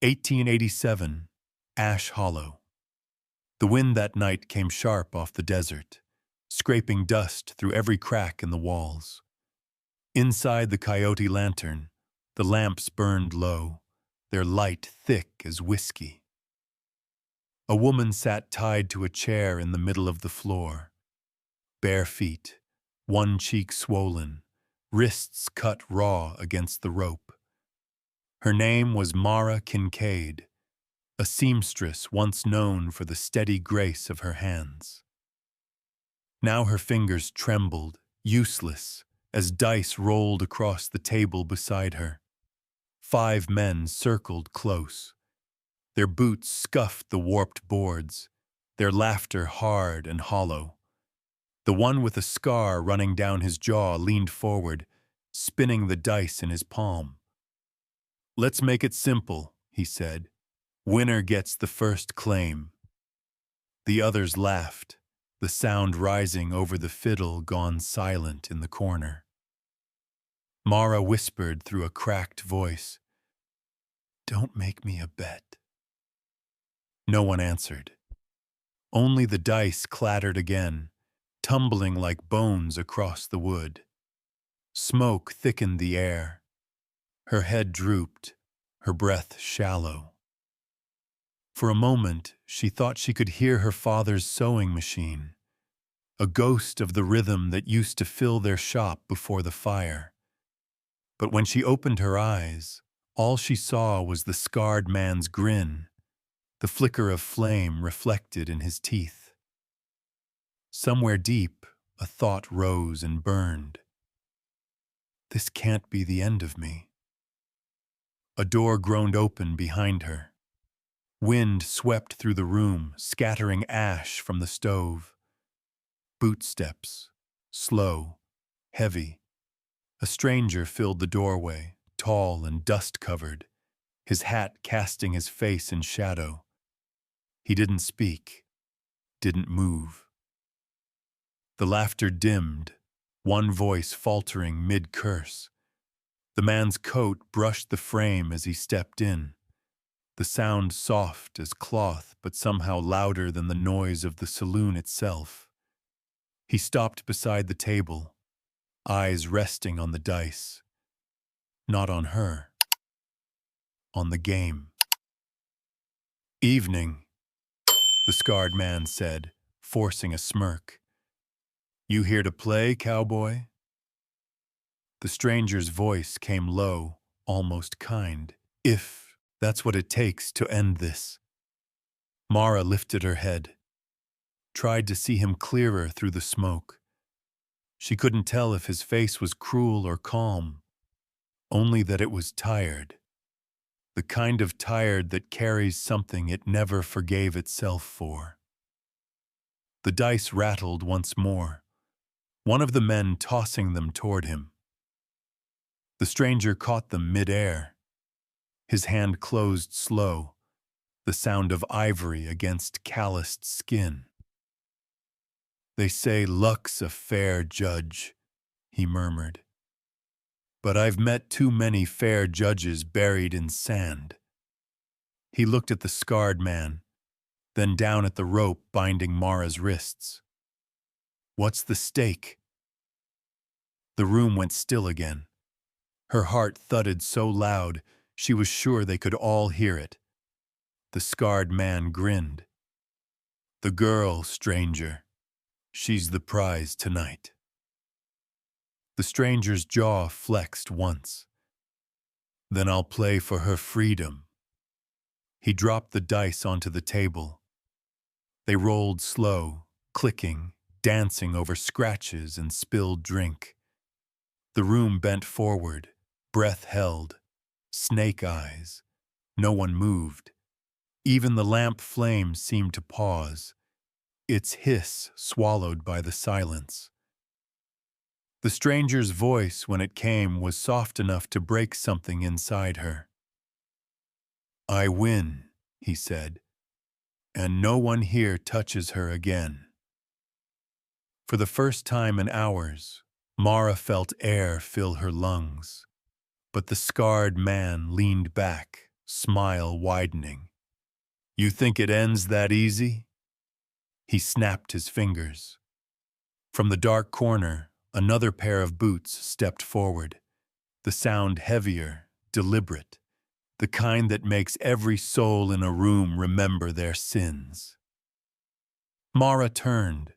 1887, Ash Hollow. The wind that night came sharp off the desert, scraping dust through every crack in the walls. Inside the coyote lantern, the lamps burned low, their light thick as whiskey. A woman sat tied to a chair in the middle of the floor. Bare feet, one cheek swollen, wrists cut raw against the rope. Her name was Mara Kincaid, a seamstress once known for the steady grace of her hands. Now her fingers trembled, useless, as dice rolled across the table beside her. 5 men circled close. Their boots scuffed the warped boards, their laughter hard and hollow. The one with a scar running down his jaw leaned forward, spinning the dice in his palm. "Let's make it simple," he said. "Winner gets the first claim." The others laughed, the sound rising over the fiddle gone silent in the corner. Mara whispered through a cracked voice, "Don't make me a bet." No one answered. Only the dice clattered again, tumbling like bones across the wood. Smoke thickened the air. Her head drooped, her breath shallow. For a moment, she thought she could hear her father's sewing machine, a ghost of the rhythm that used to fill their shop before the fire. But when she opened her eyes, all she saw was the scarred man's grin, the flicker of flame reflected in his teeth. Somewhere deep, a thought rose and burned. This can't be the end of me. A door groaned open behind her. Wind swept through the room, scattering ash from the stove. Bootsteps, slow, heavy. A stranger filled the doorway, tall and dust-covered, his hat casting his face in shadow. He didn't speak, didn't move. The laughter dimmed, one voice faltering mid-curse. The man's coat brushed the frame as he stepped in, the sound soft as cloth but somehow louder than the noise of the saloon itself. He stopped beside the table, eyes resting on the dice. Not on her. On the game. "Evening," the scarred man said, forcing a smirk. "You here to play, cowboy?" The stranger's voice came low, almost kind. "If that's what it takes to end this." Mara lifted her head, tried to see him clearer through the smoke. She couldn't tell if his face was cruel or calm, only that it was tired. The kind of tired that carries something it never forgave itself for. The dice rattled once more, one of the men tossing them toward him. The stranger caught them mid-air. His hand closed slow, the sound of ivory against calloused skin. "They say luck's a fair judge," he murmured. "But I've met too many fair judges buried in sand." He looked at the scarred man, then down at the rope binding Mara's wrists. "What's the stake?" The room went still again. Her heart thudded so loud she was sure they could all hear it. The scarred man grinned. "The girl, stranger. She's the prize tonight." The stranger's jaw flexed once. "Then I'll play for her freedom." He dropped the dice onto the table. They rolled slow, clicking, dancing over scratches and spilled drink. The room bent forward, breath held, snake eyes. No one moved. Even the lamp flame seemed to pause, its hiss swallowed by the silence. The stranger's voice, when it came, was soft enough to break something inside her. "I win," he said, "and no one here touches her again." For the first time in hours, Mara felt air fill her lungs. But the scarred man leaned back, smile widening. You think it ends that easy? He snapped his fingers. From the dark corner, another pair of boots stepped forward, the sound heavier, deliberate, the kind that makes every soul in a room remember their sins. Mara turned,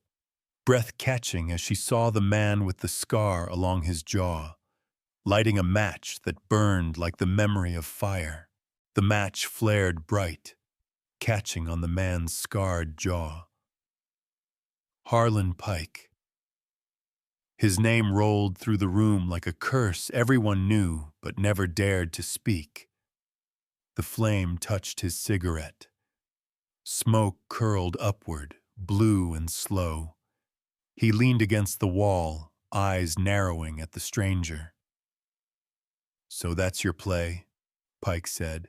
breath catching as she saw the man with the scar along his jaw, lighting a match that burned like the memory of fire. The match flared bright, catching on the man's scarred jaw. Harlan Pike. His name rolled through the room like a curse everyone knew but never dared to speak. The flame touched his cigarette. Smoke curled upward, blue and slow. He leaned against the wall, eyes narrowing at the stranger. So that's your play, Pike said.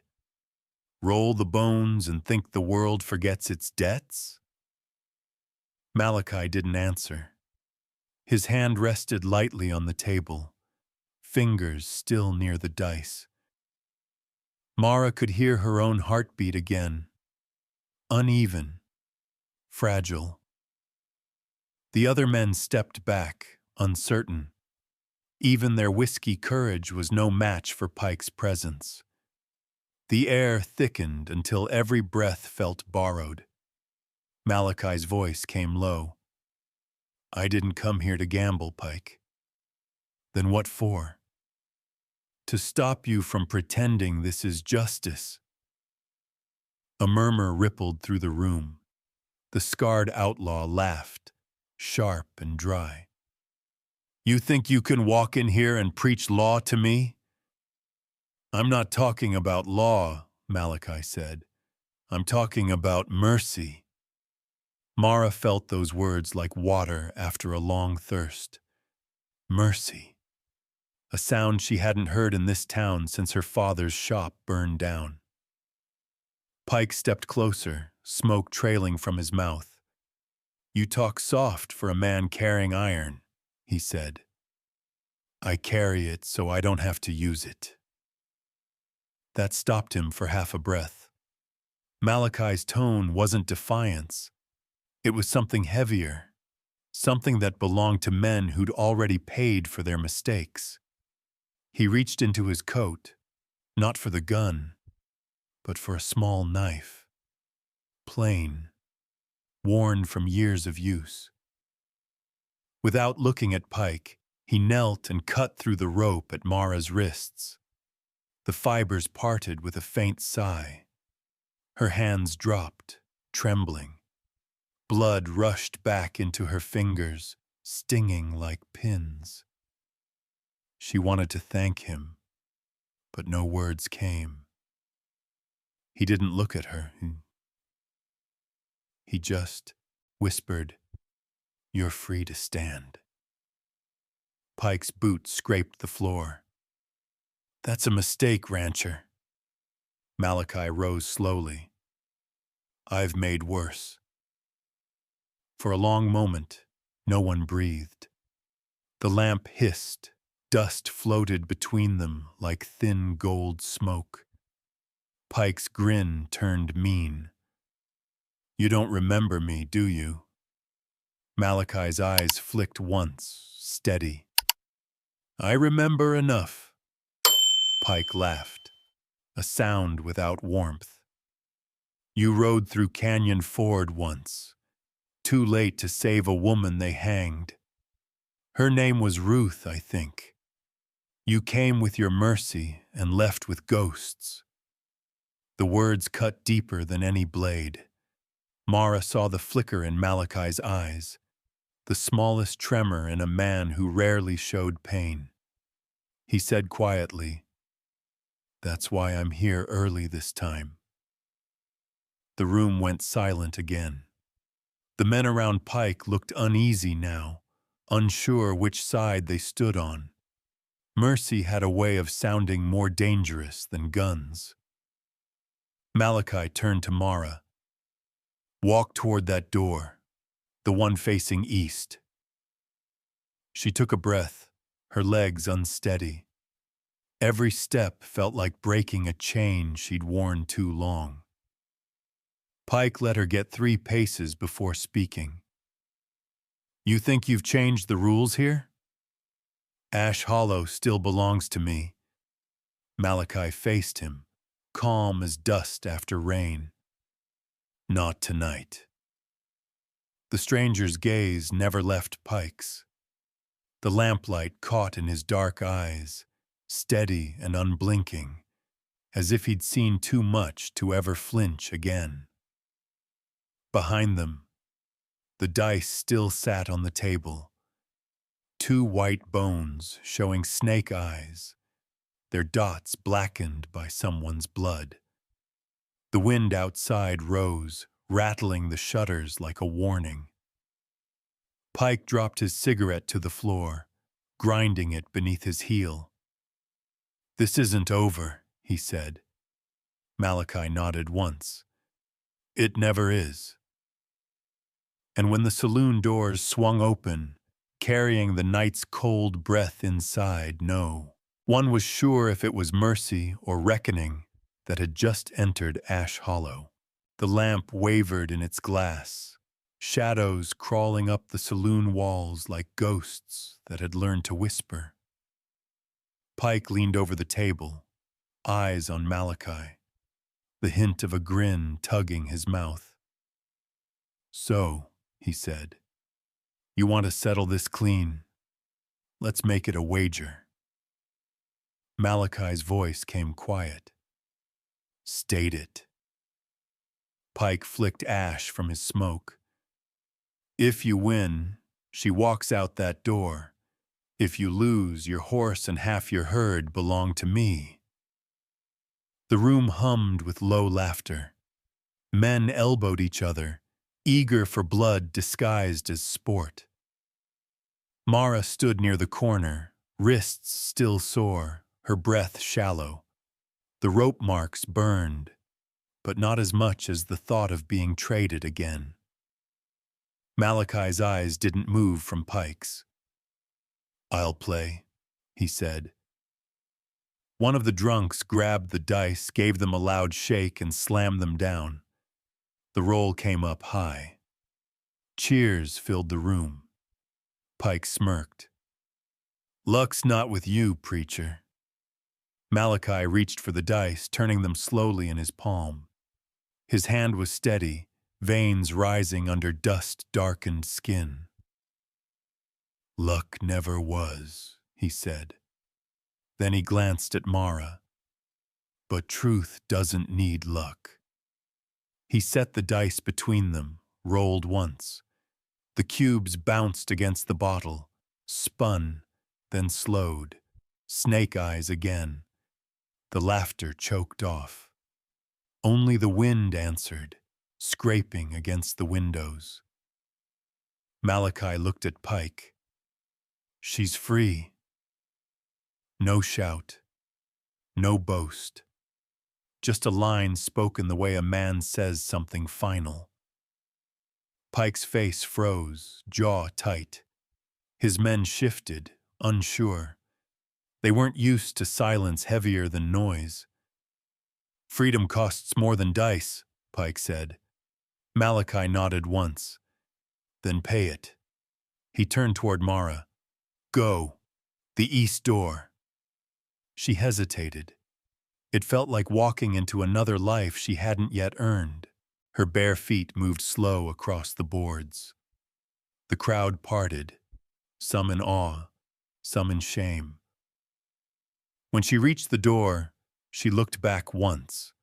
Roll the bones and think the world forgets its debts? Malachi didn't answer. His hand rested lightly on the table, fingers still near the dice. Mara could hear her own heartbeat again, uneven, fragile. The other men stepped back, uncertain. Even their whiskey courage was no match for Pike's presence. The air thickened until every breath felt borrowed. Malachi's voice came low. I didn't come here to gamble, Pike. Then what for? To stop you from pretending this is justice. A murmur rippled through the room. The scarred outlaw laughed, sharp and dry. You think you can walk in here and preach law to me? I'm not talking about law, Malachi said. I'm talking about mercy. Mara felt those words like water after a long thirst. Mercy. A sound she hadn't heard in this town since her father's shop burned down. Pike stepped closer, smoke trailing from his mouth. You talk soft for a man carrying iron, he said. I carry it so I don't have to use it. That stopped him for half a breath. Malachi's tone wasn't defiance. It was something heavier, something that belonged to men who'd already paid for their mistakes. He reached into his coat, not for the gun, but for a small knife. Plain, worn from years of use. Without looking at Pike, he knelt and cut through the rope at Mara's wrists. The fibers parted with a faint sigh. Her hands dropped, trembling. Blood rushed back into her fingers, stinging like pins. She wanted to thank him, but no words came. He didn't look at her. He just whispered, You're free to stand. Pike's boot scraped the floor. That's a mistake, rancher. Malachi rose slowly. I've made worse. For a long moment, no one breathed. The lamp hissed, dust floated between them like thin gold smoke. Pike's grin turned mean. You don't remember me, do you? Malachi's eyes flicked once, steady. I remember enough. Pike laughed, a sound without warmth. You rode through Canyon Ford once, too late to save a woman they hanged. Her name was Ruth, I think. You came with your mercy and left with ghosts. The words cut deeper than any blade. Mara saw the flicker in Malachi's eyes, the smallest tremor in a man who rarely showed pain. He said quietly, That's why I'm here early this time. The room went silent again. The men around Pike looked uneasy now, unsure which side they stood on. Mercy had a way of sounding more dangerous than guns. Malachi turned to Mara. Walk toward that door, the one facing east. She took a breath, her legs unsteady. Every step felt like breaking a chain she'd worn too long. Pike let her get 3 paces before speaking. "You think you've changed the rules here?" "Ash Hollow still belongs to me." Malachi faced him, calm as dust after rain. "Not tonight." The stranger's gaze never left Pike's. The lamplight caught in his dark eyes, steady and unblinking, as if he'd seen too much to ever flinch again. Behind them, the dice still sat on the table, 2 white bones showing snake eyes, their dots blackened by someone's blood. The wind outside rose, rattling the shutters like a warning. Pike dropped his cigarette to the floor, grinding it beneath his heel. "This isn't over," he said. Malachi nodded once. "It never is." And when the saloon doors swung open, carrying the night's cold breath inside, no one was sure if it was mercy or reckoning that had just entered Ash Hollow. The lamp wavered in its glass, shadows crawling up the saloon walls like ghosts that had learned to whisper. Pike leaned over the table, eyes on Malachi, the hint of a grin tugging his mouth. "So," he said, "you want to settle this clean? Let's make it a wager." Malachi's voice came quiet. "State it." Pike flicked ash from his smoke. "If you win, she walks out that door. If you lose, your horse and half your herd belong to me." The room hummed with low laughter. Men elbowed each other, eager for blood disguised as sport. Mara stood near the corner, wrists still sore, her breath shallow. The rope marks burned, but not as much as the thought of being traded again. Malachi's eyes didn't move from Pike's. "I'll play," he said. One of the drunks grabbed the dice, gave them a loud shake, and slammed them down. The roll came up high. Cheers filled the room. Pike smirked. "Luck's not with you, preacher." Malachi reached for the dice, turning them slowly in his palm. His hand was steady, veins rising under dust-darkened skin. "Luck never was," he said. Then he glanced at Mara. "But truth doesn't need luck." He set the dice between them, rolled once. The cubes bounced against the bottle, spun, then slowed. Snake eyes again. The laughter choked off. Only the wind answered, scraping against the windows. Malachi looked at Pike. "She's free." No shout. No boast. Just a line spoken the way a man says something final. Pike's face froze, jaw tight. His men shifted, unsure. They weren't used to silence heavier than noise. "Freedom costs more than dice," Pike said. Malachi nodded once. "Then pay it." He turned toward Mara. "Go. The east door." She hesitated. It felt like walking into another life she hadn't yet earned. Her bare feet moved slow across the boards. The crowd parted, some in awe, some in shame. When she reached the door, she looked back once.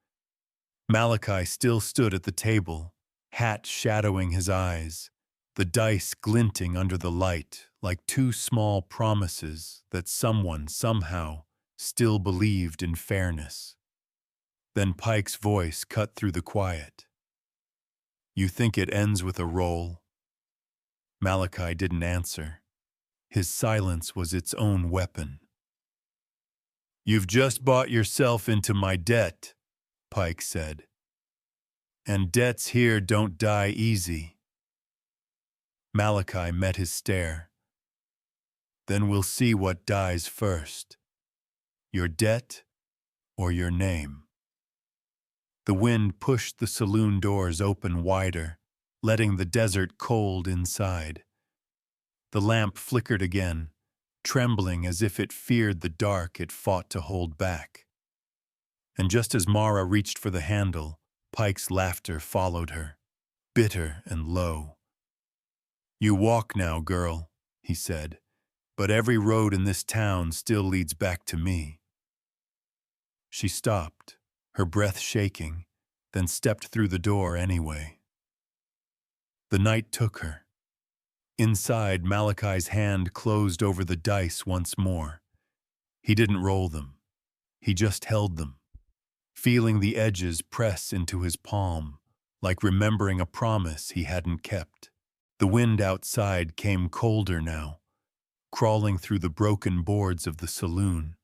Malachi still stood at the table, hat shadowing his eyes, the dice glinting under the light like 2 small promises that someone, somehow, still believed in fairness. Then Pike's voice cut through the quiet. "You think it ends with a roll?" Malachi didn't answer. His silence was its own weapon. "You've just bought yourself into my debt," Pike said. "And debts here don't die easy." Malachi met his stare. "Then we'll see what dies first." your debt, or your name. The wind pushed the saloon doors open wider, letting the desert cold inside. The lamp flickered again, trembling as if it feared the dark it fought to hold back. And just as Mara reached for the handle, Pike's laughter followed her, bitter and low. "You walk now, girl," he said, "but every road in this town still leads back to me." She stopped, her breath shaking, then stepped through the door anyway. The night took her. Inside, Malachi's hand closed over the dice once more. He didn't roll them. He just held them, feeling the edges press into his palm, like remembering a promise he hadn't kept. The wind outside came colder now, crawling through the broken boards of the saloon.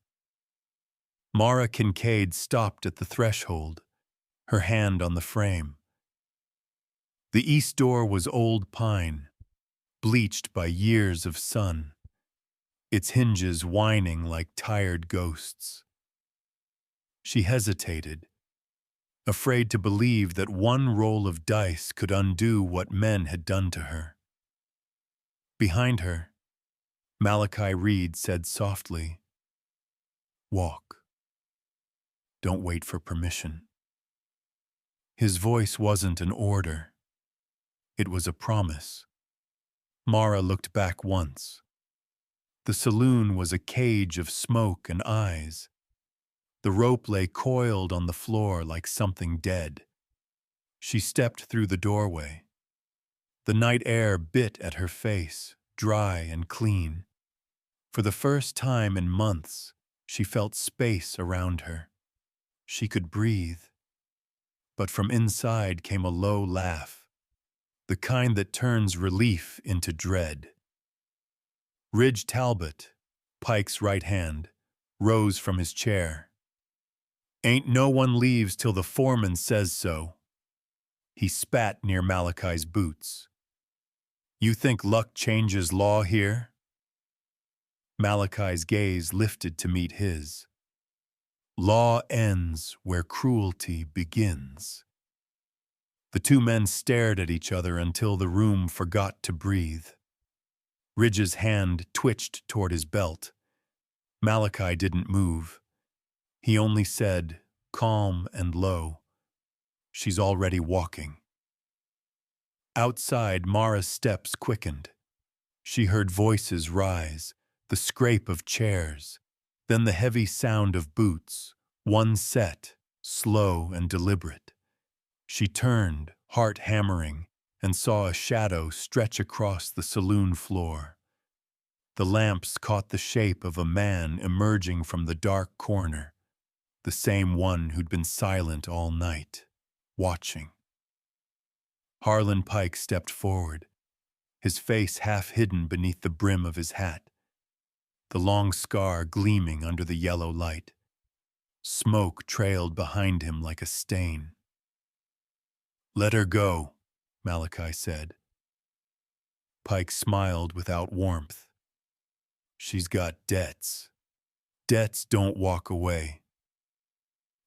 Mara Kincaid stopped at the threshold, her hand on the frame. The east door was old pine, bleached by years of sun, its hinges whining like tired ghosts. She hesitated, afraid to believe that one roll of dice could undo what men had done to her. Behind her, Malachi Reed said softly, "Walk. Don't wait for permission." His voice wasn't an order. It was a promise. Mara looked back once. The saloon was a cage of smoke and eyes. The rope lay coiled on the floor like something dead. She stepped through the doorway. The night air bit at her face, dry and clean. For the first time in months, she felt space around her. She could breathe. But from inside came a low laugh, the kind that turns relief into dread. Ridge Talbot, Pike's right hand, rose from his chair. "Ain't no one leaves till the foreman says so." He spat near Malachi's boots. "You think luck changes law here?" Malachi's gaze lifted to meet his. "Law ends where cruelty begins." The two men stared at each other until the room forgot to breathe. Ridge's hand twitched toward his belt. Malachi didn't move. He only said, calm and low, "She's already walking." Outside, Mara's steps quickened. She heard voices rise, the scrape of chairs, then the heavy sound of boots, one set, slow and deliberate. She turned, heart hammering, and saw a shadow stretch across the saloon floor. The lamps caught the shape of a man emerging from the dark corner, the same one who'd been silent all night, watching. Harlan Pike stepped forward, his face half hidden beneath the brim of his hat, the long scar gleaming under the yellow light. Smoke trailed behind him like a stain. "Let her go," Malachi said. Pike smiled without warmth. "She's got debts. Debts don't walk away.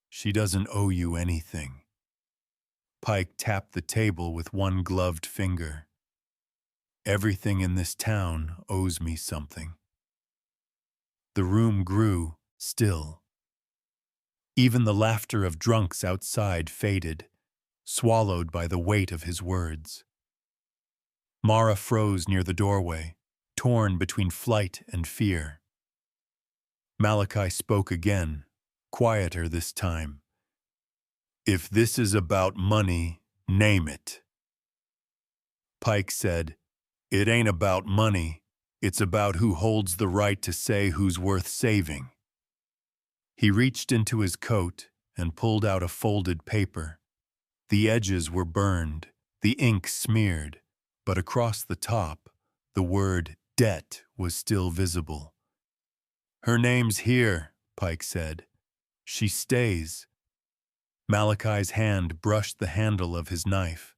She doesn't owe you anything." Pike tapped the table with one gloved finger. "Everything in this town owes me something." The room grew still. Even the laughter of drunks outside faded, swallowed by the weight of his words. Mara froze near the doorway, torn between flight and fear. Malachi spoke again, quieter this time. "If this is about money, name it." Pike said, "It ain't about money. It's about who holds the right to say who's worth saving." He reached into his coat and pulled out a folded paper. The edges were burned, the ink smeared, but across the top, the word debt was still visible. "Her name's here," Pike said. "She stays." Malachi's hand brushed the handle of his knife.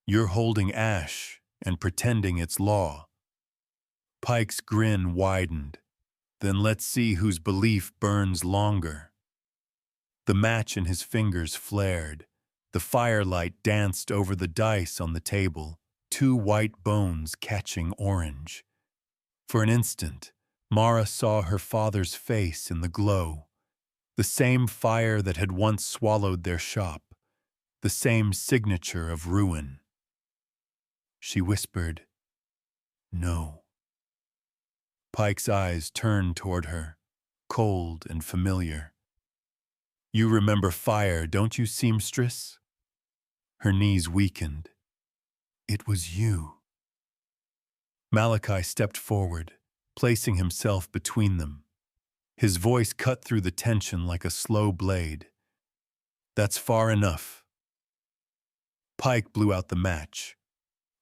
"You're holding ash and pretending it's law." Pike's grin widened. Then let's see whose belief burns longer. The match in his fingers flared. The firelight danced over the dice on the table, two white bones catching orange. For an instant, Mara saw her father's face in the glow, the same fire that had once swallowed their shop, the same signature of ruin. She whispered, "No." Pike's eyes turned toward her, cold and familiar. "You remember fire, don't you, seamstress?" Her knees weakened. "It was you." Malachi stepped forward, placing himself between them. His voice cut through the tension like a slow blade. "That's far enough." Pike blew out the match.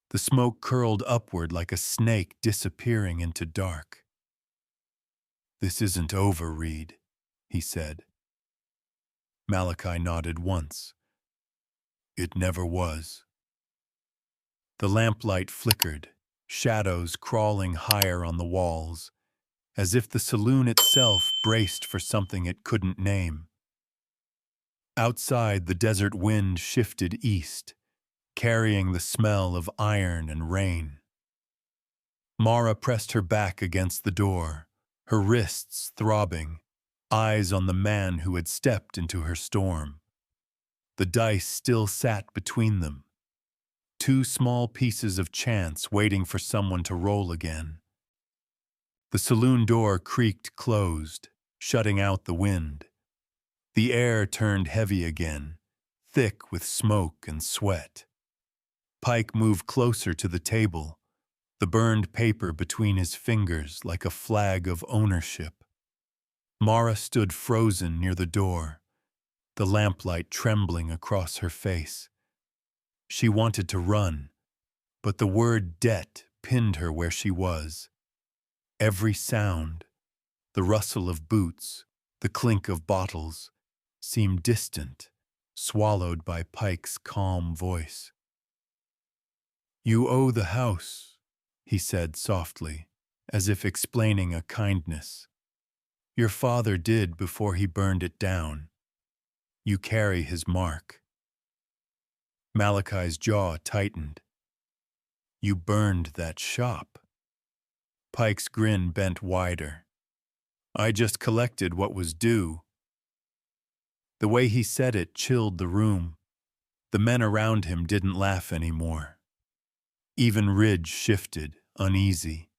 The smoke curled upward like a snake disappearing into dark. "This isn't over, Reed," he said. Malachi nodded once. "It never was." The lamplight flickered, shadows crawling higher on the walls, as if the saloon itself braced for something it couldn't name. Outside, the desert wind shifted east, carrying the smell of iron and rain. Mara pressed her back against the door, her wrists throbbing, eyes on the man who had stepped into her storm. The dice still sat between them, two small pieces of chance waiting for someone to roll again. The saloon door creaked closed, shutting out the wind. The air turned heavy again, thick with smoke and sweat. Pike moved closer to the table, the burned paper between his fingers like a flag of ownership. Mara stood frozen near the door, the lamplight trembling across her face. She wanted to run, but the word debt pinned her where she was. Every sound, the rustle of boots, the clink of bottles, seemed distant, swallowed by Pike's calm voice. "You owe the house," he said softly, as if explaining a kindness. "Your father did before he burned it down. You carry his mark." Malachi's jaw tightened. "You burned that shop." Pike's grin bent wider. "I just collected what was due." The way he said it chilled the room. The men around him didn't laugh anymore. Even Ridge shifted, uneasy.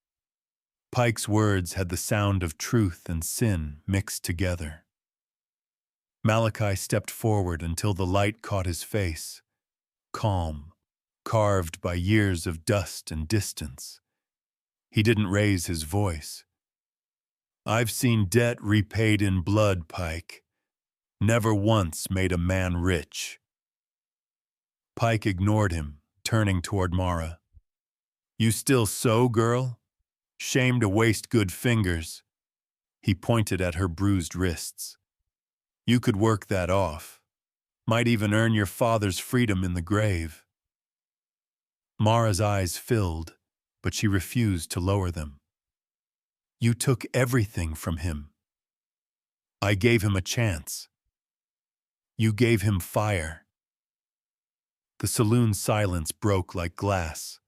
Pike's words had the sound of truth and sin mixed together. Malachi stepped forward until the light caught his face, calm, carved by years of dust and distance. He didn't raise his voice. "I've seen debt repaid in blood, Pike. Never once made a man rich." Pike ignored him, turning toward Mara. "You still sew, girl? Shame to waste good fingers." He pointed at her bruised wrists. "You could work that off. Might even earn your father's freedom in the grave." Mara's eyes filled, but she refused to lower them. "You took everything from him." "I gave him a chance." "You gave him fire." The saloon silence broke like glass.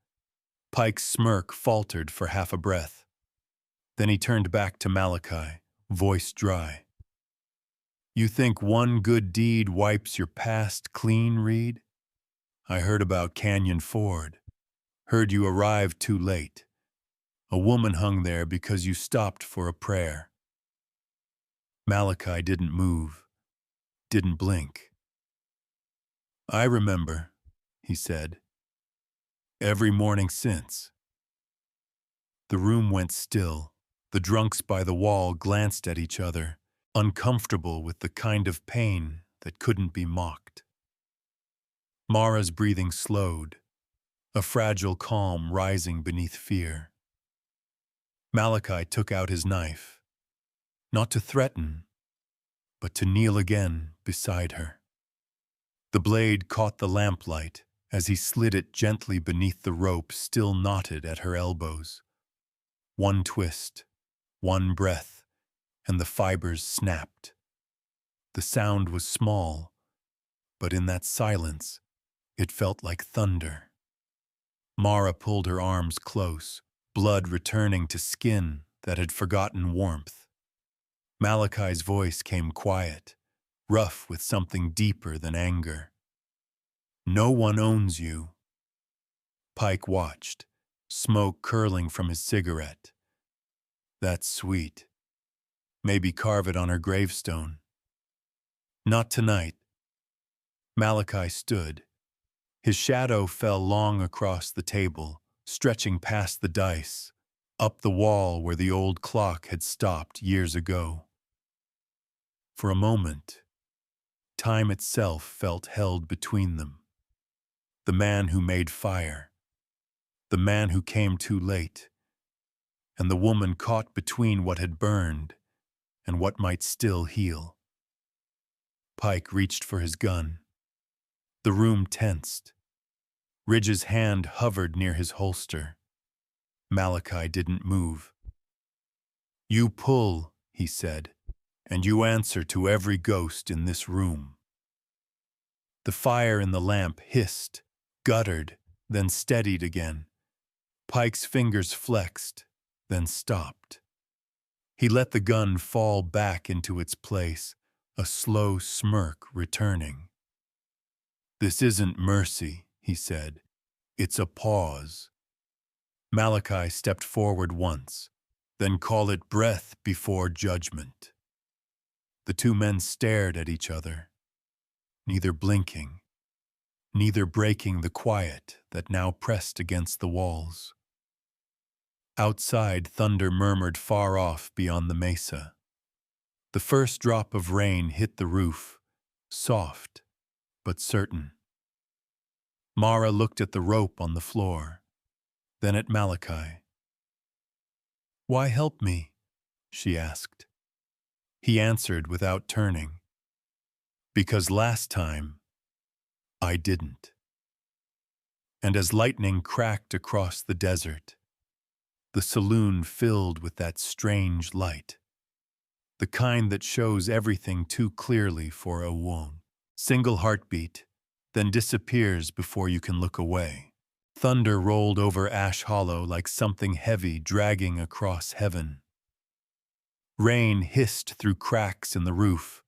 Pike's smirk faltered for half a breath. Then he turned back to Malachi, voice dry. "You think one good deed wipes your past clean, Reed? I heard about Canyon Ford. Heard you arrived too late. A woman hung there because you stopped for a prayer." Malachi didn't move, didn't blink. "I remember," he said. "Every morning since." The room went still. The drunks by the wall glanced at each other, uncomfortable with the kind of pain that couldn't be mocked. Mara's breathing slowed, a fragile calm rising beneath fear. Malachi took out his knife, not to threaten, but to kneel again beside her. The blade caught the lamplight as he slid it gently beneath the rope still knotted at her elbows. One twist, one breath, and the fibers snapped. The sound was small, but in that silence, it felt like thunder. Mara pulled her arms close, blood returning to skin that had forgotten warmth. Malachi's voice came quiet, rough with something deeper than anger. "No one owns you." Pike watched, smoke curling from his cigarette. "That's sweet. Maybe carve it on her gravestone." "Not tonight." Malachi stood. His shadow fell long across the table, stretching past the dice, up the wall where the old clock had stopped years ago. For a moment, time itself felt held between them. The man who made fire, the man who came too late, and the woman caught between what had burned and what might still heal. Pike reached for his gun. The room tensed. Ridge's hand hovered near his holster. Malachi didn't move. "You pull," he said, "and you answer to every ghost in this room." The fire in the lamp hissed, guttered, then steadied again. Pike's fingers flexed, then stopped. He let the gun fall back into its place, a slow smirk returning. "This isn't mercy," he said. "It's a pause." Malachi stepped forward once, then call it breath before judgment. The two men stared at each other, neither blinking, neither breaking the quiet that now pressed against the walls. Outside, thunder murmured far off beyond the mesa. The first drop of rain hit the roof, soft but certain. Mara looked at the rope on the floor, then at Malachi. "Why help me?" she asked. He answered without turning. "Because last time, I didn't." And as lightning cracked across the desert, the saloon filled with that strange light, the kind that shows everything too clearly for a wound. Single heartbeat, then disappears before you can look away. Thunder rolled over Ash Hollow like something heavy dragging across heaven. Rain hissed through cracks in the roof,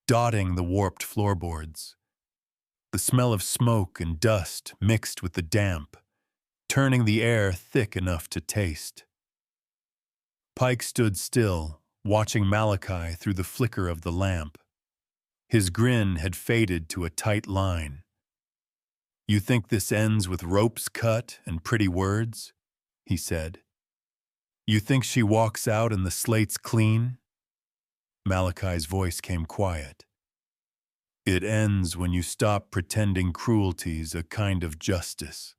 dotting the warped floorboards. The smell of smoke and dust mixed with the damp, turning the air thick enough to taste. Pike stood still, watching Malachi through the flicker of the lamp. His grin had faded to a tight line. "You think this ends with ropes cut and pretty words?" he said. "You think she walks out and the slate's clean?" Malachi's voice came quiet. "It ends when you stop pretending cruelty's a kind of justice."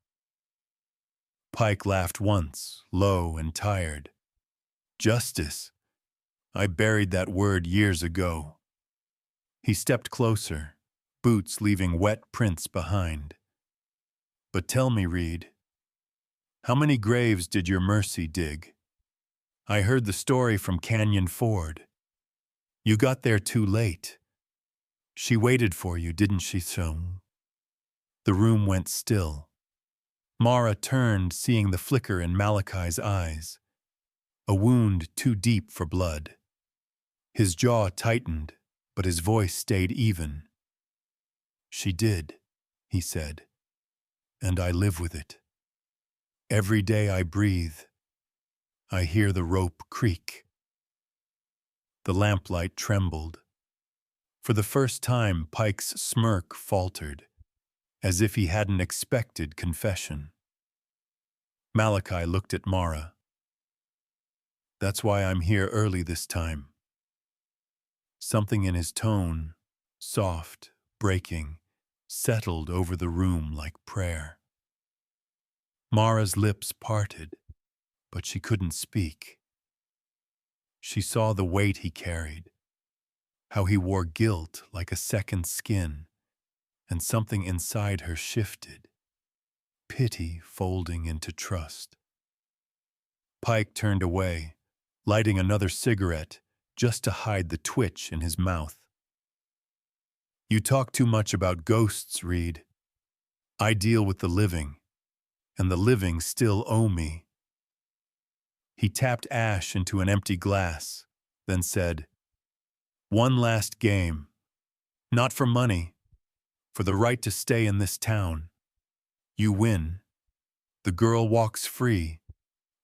Pike laughed once, low and tired. "Justice? I buried that word years ago." He stepped closer, boots leaving wet prints behind. "But tell me, Reed, how many graves did your mercy dig? I heard the story from Canyon Ford. You got there too late. She waited for you, didn't she, so?" The room went still. Mara turned, seeing the flicker in Malachi's eyes, a wound too deep for blood. His jaw tightened, but his voice stayed even. "She did," he said, "and I live with it. Every day I breathe, I hear the rope creak." The lamplight trembled. For the first time, Pike's smirk faltered, as if he hadn't expected confession. Malachi looked at Mara. "That's why I'm here early this time." Something in his tone, soft, breaking, settled over the room like prayer. Mara's lips parted, but she couldn't speak. She saw the weight he carried, how he wore guilt like a second skin, and something inside her shifted, pity folding into trust. Pike turned away, lighting another cigarette, just to hide the twitch in his mouth. You talk too much about ghosts, Reed. I deal with the living, and the living still owe me. He tapped ash into an empty glass, then said, "One last game. Not for money, for the right to stay in this town. You win. The girl walks free,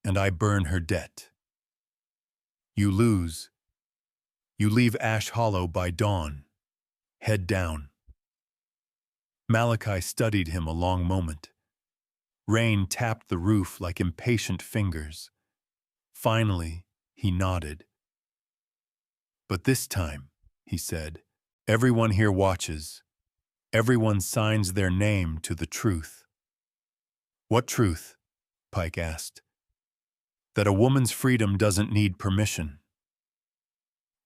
and I burn her debt. You lose. You leave Ash Hollow by dawn. Head down." Malachi studied him a long moment. Rain tapped the roof like impatient fingers. Finally, he nodded. "But this time," he said, "everyone here watches. Everyone signs their name to the truth." "What truth?" Pike asked. "That a woman's freedom doesn't need permission."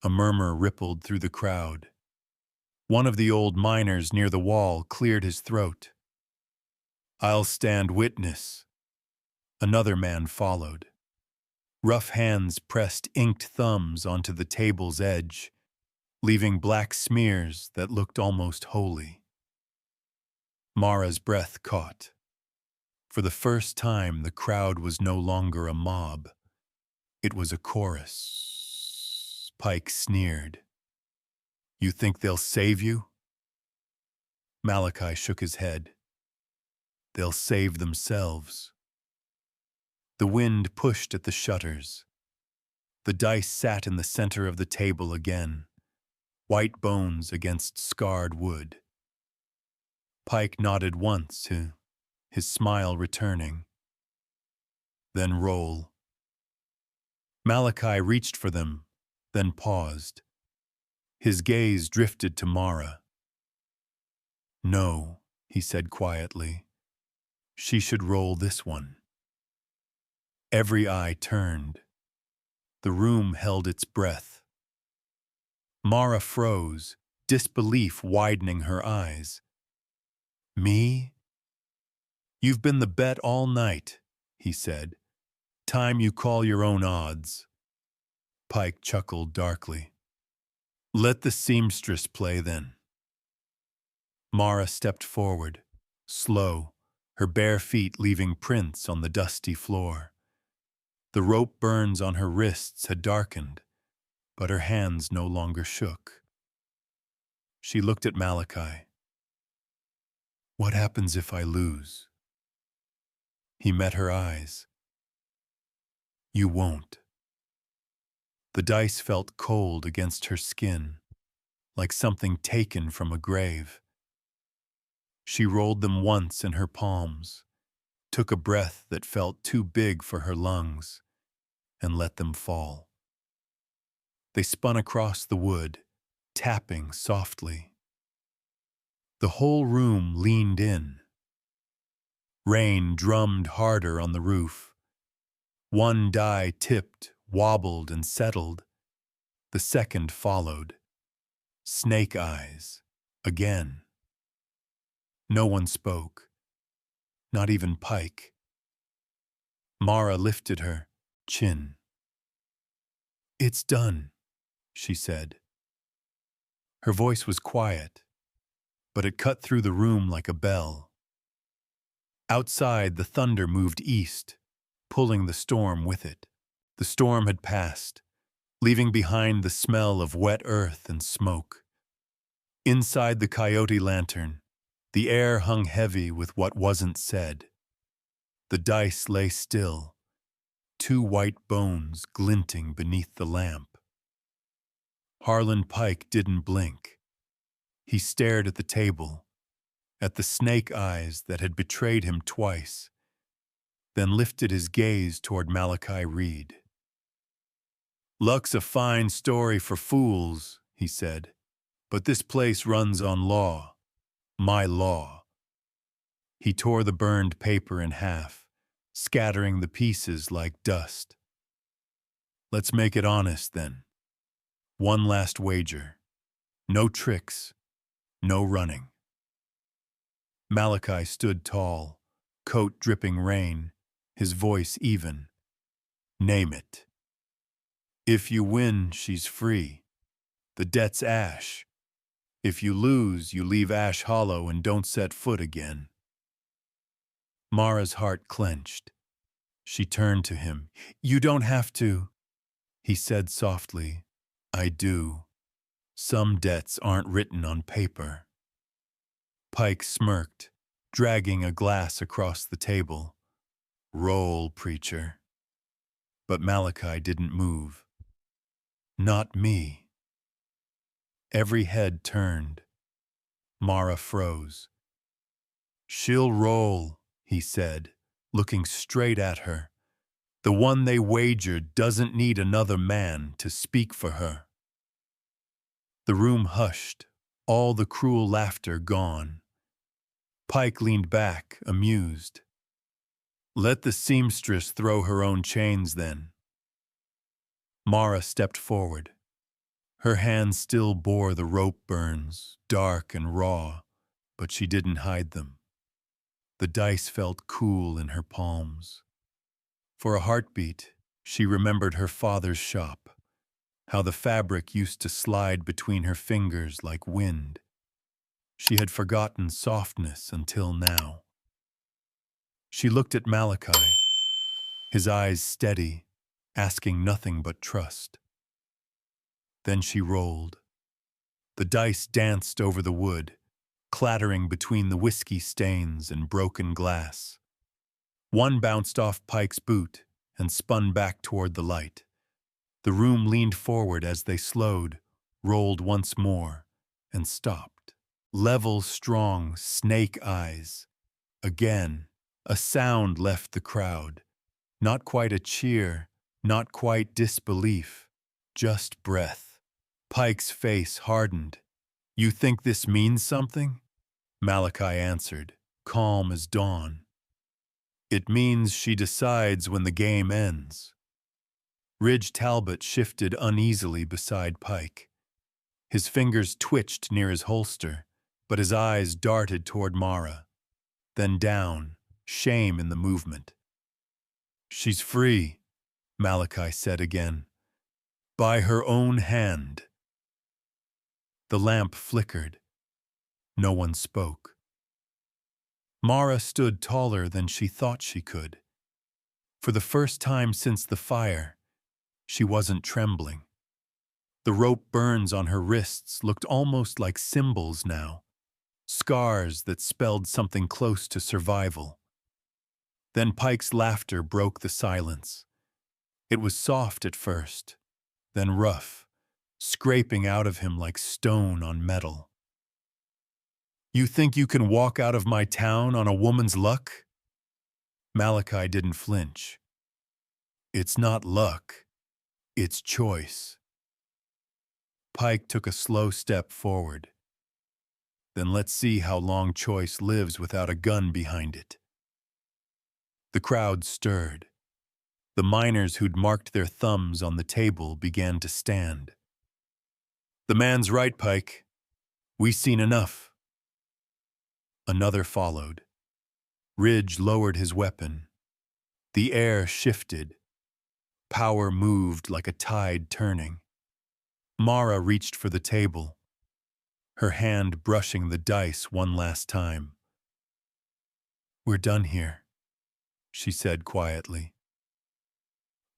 A murmur rippled through the crowd. One of the old miners near the wall cleared his throat. "I'll stand witness." Another man followed. Rough hands pressed inked thumbs onto the table's edge, leaving black smears that looked almost holy. Mara's breath caught. For the first time, the crowd was no longer a mob. It was a chorus. Pike sneered. "You think they'll save you?" Malachi shook his head. "They'll save themselves." The wind pushed at the shutters. The dice sat in the center of the table again, white bones against scarred wood. Pike nodded once, his smile returning. "Then roll." Malachi reached for them, then paused. His gaze drifted to Mara. "No," he said quietly. "She should roll this one." Every eye turned. The room held its breath. Mara froze, disbelief widening her eyes. "Me?" "You've been the bet all night," he said. "Time you call your own odds." Pike chuckled darkly. "Let the seamstress play then." Mara stepped forward, slow, her bare feet leaving prints on the dusty floor. The rope burns on her wrists had darkened, but her hands no longer shook. She looked at Malachi. "What happens if I lose?" He met her eyes. "You won't." The dice felt cold against her skin, like something taken from a grave. She rolled them once in her palms, took a breath that felt too big for her lungs, and let them fall. They spun across the wood, tapping softly. The whole room leaned in. Rain drummed harder on the roof. One die tipped, wobbled, and settled. The second followed. Snake eyes, again. No one spoke, not even Pike. Mara lifted her chin. "It's done," she said. Her voice was quiet, but it cut through the room like a bell. Outside, the thunder moved east, pulling the storm with it. The storm had passed, leaving behind the smell of wet earth and smoke. Inside the coyote lantern, the air hung heavy with what wasn't said. The dice lay still, two white bones glinting beneath the lamp. Harlan Pike didn't blink. He stared at the table, at the snake eyes that had betrayed him twice, then lifted his gaze toward Malachi Reed. "Luck's a fine story for fools," he said, "but this place runs on law. My law." He tore the burned paper in half, scattering the pieces like dust. "Let's make it honest, then. One last wager. No tricks, no running." Malachi stood tall, coat dripping rain, his voice even. "Name it." If you win, she's free. The debt's ash. If you lose, you leave Ash Hollow and don't set foot again. Mara's heart clenched. She turned to him. You don't have to, he said softly. I do. Some debts aren't written on paper. Pike smirked, dragging a glass across the table. Roll, preacher. But Malachi didn't move. Not me. Every head turned. Mara froze. She'll roll, he said, looking straight at her. The one they wagered doesn't need another man to speak for her. The room hushed, all the cruel laughter gone. Pike leaned back, amused. Let the seamstress throw her own chains, then. Mara stepped forward. Her hands still bore the rope burns, dark and raw, but she didn't hide them. The dice felt cool in her palms. For a heartbeat, she remembered her father's shop, how the fabric used to slide between her fingers like wind. She had forgotten softness until now. She looked at Malachi, his eyes steady, asking nothing but trust. Then she rolled. The dice danced over the wood, clattering between the whiskey stains and broken glass. One bounced off Pike's boot and spun back toward the light. The room leaned forward as they slowed, rolled once more, and stopped. Level, strong, snake eyes. Again, a sound left the crowd. Not quite a cheer, not quite disbelief, just breath. Pike's face hardened. You think this means something? Malachi answered, calm as dawn. It means she decides when the game ends. Ridge Talbot shifted uneasily beside Pike. His fingers twitched near his holster, but his eyes darted toward Mara. Then down, shame in the movement. She's free, Malachi said again. By her own hand. The lamp flickered. No one spoke. Mara stood taller than she thought she could. For the first time since the fire, she wasn't trembling. The rope burns on her wrists looked almost like symbols now, scars that spelled something close to survival. Then Pike's laughter broke the silence. It was soft at first, then rough, scraping out of him like stone on metal. You think you can walk out of my town on a woman's luck? Malachi didn't flinch. It's not luck, it's choice. Pike took a slow step forward. Then let's see how long choice lives without a gun behind it. The crowd stirred. The miners who'd marked their thumbs on the table began to stand. The man's right, Pike. We seen enough. Another followed. Ridge lowered his weapon. The air shifted. Power moved like a tide turning. Mara reached for the table, her hand brushing the dice one last time. We're done here, she said quietly.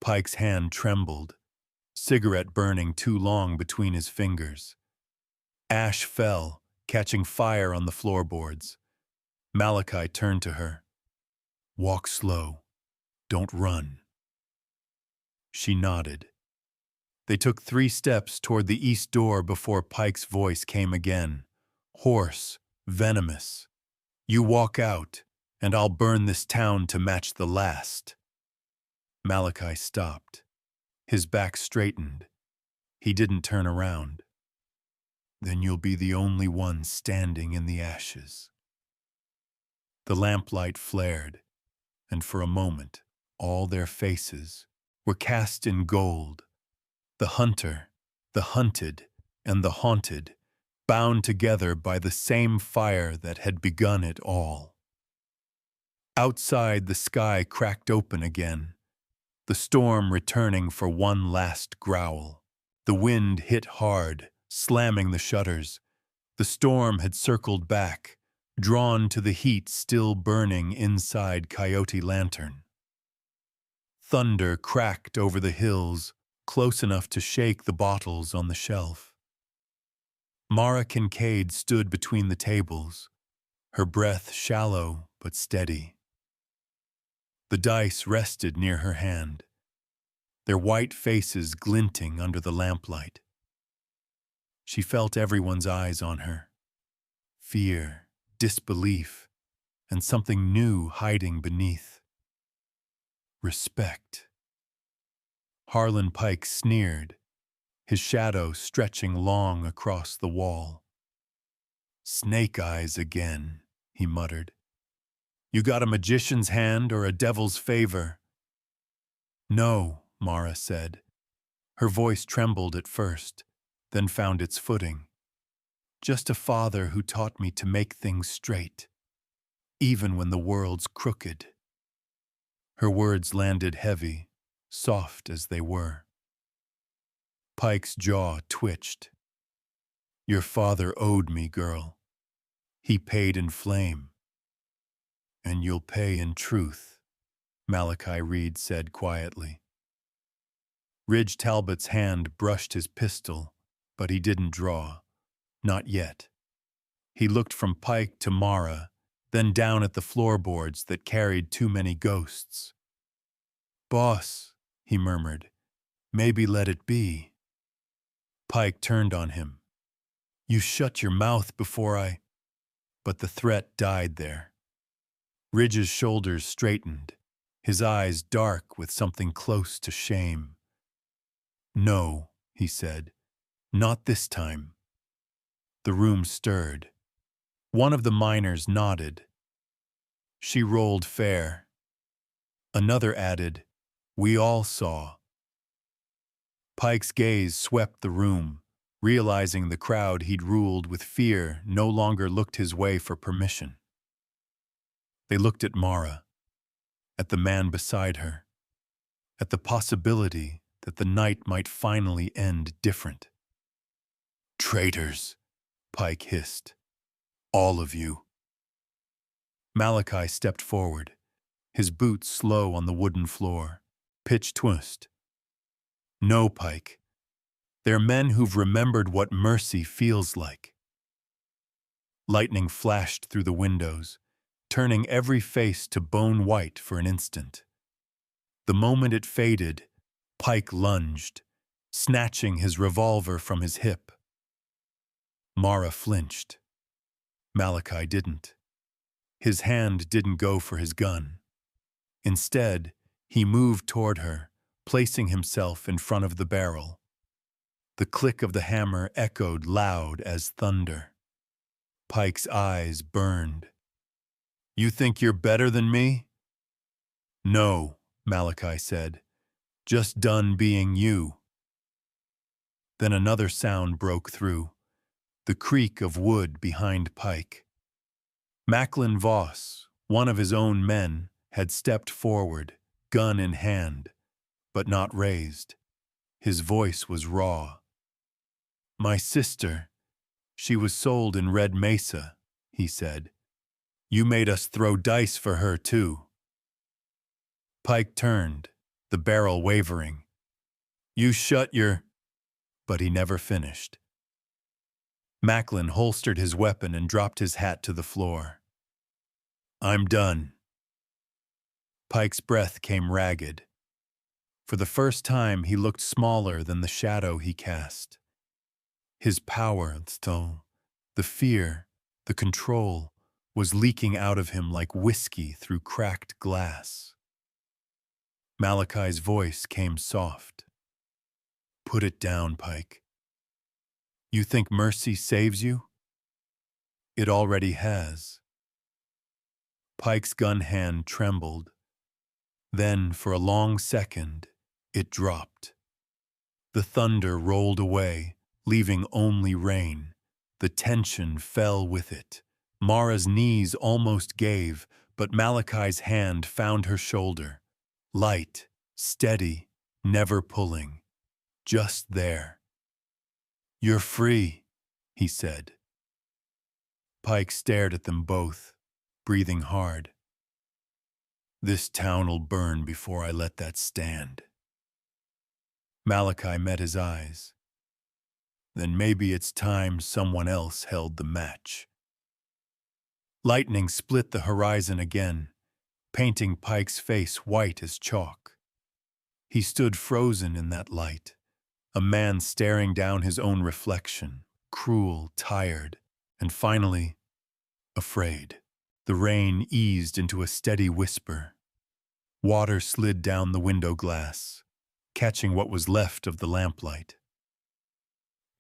Pike's hand trembled, cigarette burning too long between his fingers. Ash fell, catching fire on the floorboards. Malachi turned to her. Walk slow. Don't run. She nodded. They took 3 steps toward the east door before Pike's voice came again, hoarse, venomous. You walk out, and I'll burn this town to match the last. Malachi stopped. His back straightened. He didn't turn around. Then you'll be the only one standing in the ashes. The lamplight flared, and for a moment, all their faces were cast in gold. The hunter, the hunted, and the haunted, bound together by the same fire that had begun it all. Outside, the sky cracked open again. the storm returning for one last growl. The wind hit hard, slamming the shutters. The storm had circled back, drawn to the heat still burning inside Coyote Lantern. Thunder cracked over the hills, close enough to shake the bottles on the shelf. Mara Kincaid stood between the tables, her breath shallow but steady. The dice rested near her hand, their white faces glinting under the lamplight. She felt everyone's eyes on her. Fear, disbelief, and something new hiding beneath. Respect. Harlan Pike sneered, his shadow stretching long across the wall. "Snake eyes again," he muttered. "You got a magician's hand or a devil's favor?" "No," Mara said. Her voice trembled at first, then found its footing. "Just a father who taught me to make things straight, even when the world's crooked." Her words landed heavy, soft as they were. Pike's jaw twitched. "Your father owed me, girl. He paid in flame. And you'll pay in truth," Malachi Reed said quietly. Ridge Talbot's hand brushed his pistol, but he didn't draw. Not yet. He looked from Pike to Mara, then down at the floorboards that carried too many ghosts. "Boss," he murmured, "maybe let it be." Pike turned on him. "You shut your mouth before I—" But the threat died there. Ridge's shoulders straightened, his eyes dark with something close to shame. "No," he said, "not this time." The room stirred. One of the miners nodded. "She rolled fair." Another added, "We all saw." Pike's gaze swept the room, realizing the crowd he'd ruled with fear no longer looked his way for permission. They looked at Mara, at the man beside her, at the possibility that the night might finally end different. "Traitors," Pike hissed. "All of you." Malachi stepped forward, his boots slow on the wooden floor, pitch twist. "No, Pike. They're men who've remembered what mercy feels like." Lightning flashed through the windows, turning every face to bone white for an instant. The moment it faded, Pike lunged, snatching his revolver from his hip. Mara flinched. Malachi didn't. His hand didn't go for his gun. Instead, he moved toward her, placing himself in front of the barrel. The click of the hammer echoed loud as thunder. Pike's eyes burned. "You think you're better than me?" "No," Malachi said. "Just done being you." Then another sound broke through, the creak of wood behind Pike. Macklin Voss, one of his own men, had stepped forward, gun in hand, but not raised. His voice was raw. "My sister, she was sold in Red Mesa," he said. "You made us throw dice for her, too." Pike turned, the barrel wavering. "You shut your—" But he never finished. Macklin holstered his weapon and dropped his hat to the floor. "I'm done." Pike's breath came ragged. For the first time, he looked smaller than the shadow he cast. His power, the fear, the control, was leaking out of him like whiskey through cracked glass. Malachi's voice came soft. "Put it down, Pike. You think mercy saves you? It already has." Pike's gun hand trembled. Then, for a long second, it dropped. The thunder rolled away, leaving only rain. The tension fell with it. Mara's knees almost gave, but Malachi's hand found her shoulder. Light, steady, never pulling, just there. "You're free," he said. Pike stared at them both, breathing hard. "This town'll burn before I let that stand." Malachi met his eyes. "Then maybe it's time someone else held the match." Lightning split the horizon again, painting Pike's face white as chalk. He stood frozen in that light, a man staring down his own reflection, cruel, tired, and finally, afraid. The rain eased into a steady whisper. Water slid down the window glass, catching what was left of the lamplight.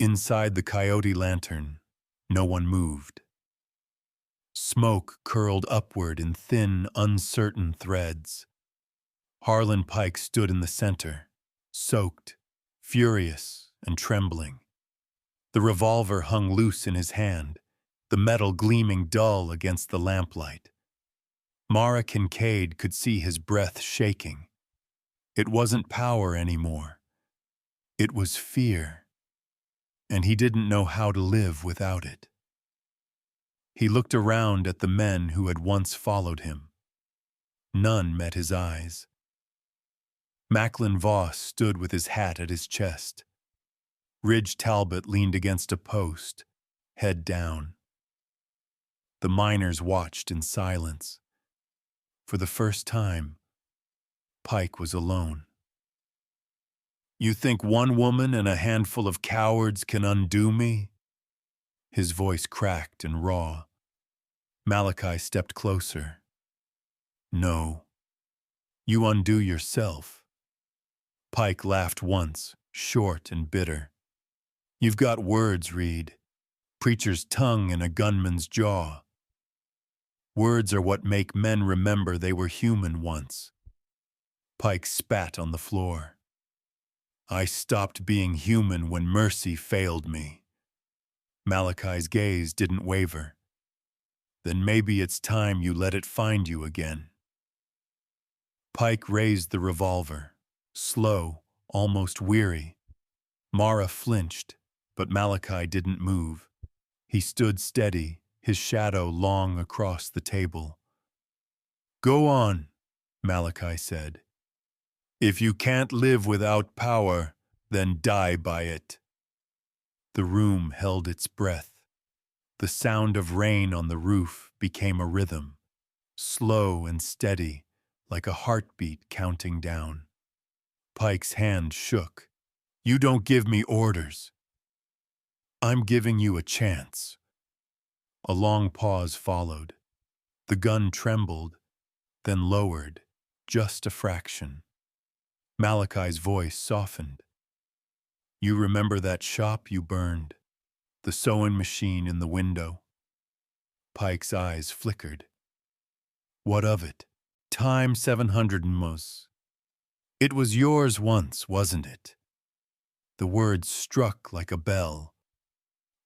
Inside the coyote lantern, no one moved. Smoke curled upward in thin, uncertain threads. Harlan Pike stood in the center, soaked, furious, and trembling. The revolver hung loose in his hand, the metal gleaming dull against the lamplight. Mara Kincaid could see his breath shaking. It wasn't power anymore. It was fear, and he didn't know how to live without it. He looked around at the men who had once followed him. None met his eyes. Macklin Voss stood with his hat at his chest. Ridge Talbot leaned against a post, head down. The miners watched in silence. For the first time, Pike was alone. "You think one woman and a handful of cowards can undo me?" His voice cracked and raw. Malachi stepped closer. "No. You undo yourself." Pike laughed once, short and bitter. "You've got words, Reed. Preacher's tongue and a gunman's jaw. Words are what make men remember they were human once." Pike spat on the floor. "I stopped being human when mercy failed me." Malachi's gaze didn't waver. "Then maybe it's time you let it find you again." Pike raised the revolver, slow, almost weary. Mara flinched, but Malachi didn't move. He stood steady, his shadow long across the table. "Go on," Malachi said. "If you can't live without power, then die by it." The room held its breath. The sound of rain on the roof became a rhythm, slow and steady, like a heartbeat counting down. Pike's hand shook. "You don't give me orders. I'm giving you a chance." A long pause followed. The gun trembled, then lowered, just a fraction. Malachi's voice softened. "You remember that shop you burned? The sewing machine in the window?" Pike's eyes flickered. "What of it?" "Time 700 mus. It was yours once, wasn't it?" The words struck like a bell.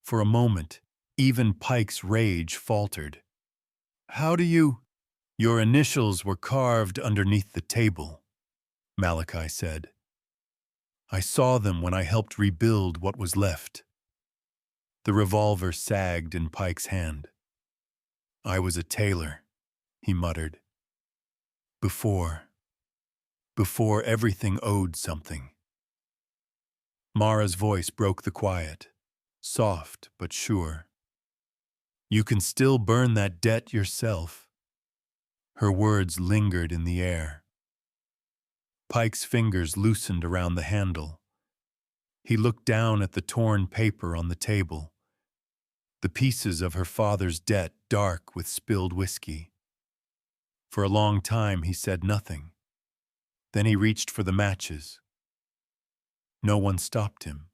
For a moment, even Pike's rage faltered. "How do you—" "Your initials were carved underneath the table," Malachi said. "I saw them when I helped rebuild what was left." The revolver sagged in Pike's hand. "I was a tailor," he muttered. Before everything owed something." Mara's voice broke the quiet, soft but sure. "You can still burn that debt yourself." Her words lingered in the air. Pike's fingers loosened around the handle. He looked down at the torn paper on the table, the pieces of her father's debt dark with spilled whiskey. For a long time he said nothing. Then he reached for the matches. No one stopped him.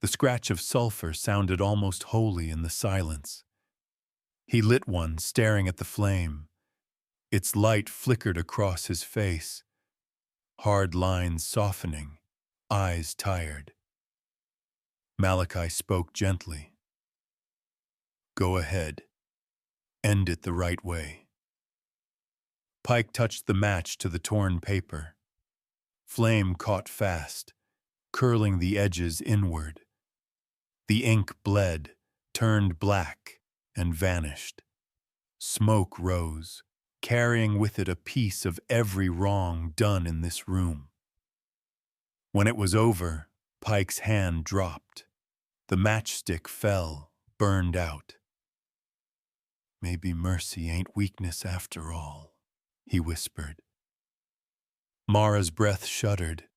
The scratch of sulfur sounded almost holy in the silence. He lit one, staring at the flame. Its light flickered across his face, hard lines softening, eyes tired. Malachi spoke gently. "Go ahead. End it the right way." Pike touched the match to the torn paper. Flame caught fast, curling the edges inward. The ink bled, turned black, and vanished. Smoke rose, carrying with it a piece of every wrong done in this room. When it was over, Pike's hand dropped. The matchstick fell, burned out. "Maybe mercy ain't weakness after all," he whispered. Mara's breath shuddered,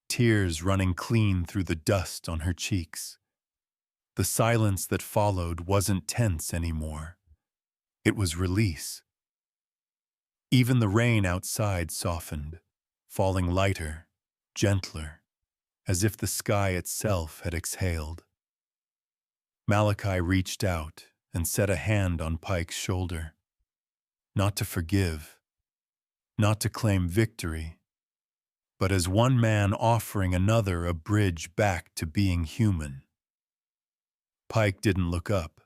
tears running clean through the dust on her cheeks. The silence that followed wasn't tense anymore. It was release. Even the rain outside softened, falling lighter, gentler, as if the sky itself had exhaled. Malachi reached out and set a hand on Pike's shoulder. Not to forgive, not to claim victory, but as one man offering another a bridge back to being human. Pike didn't look up,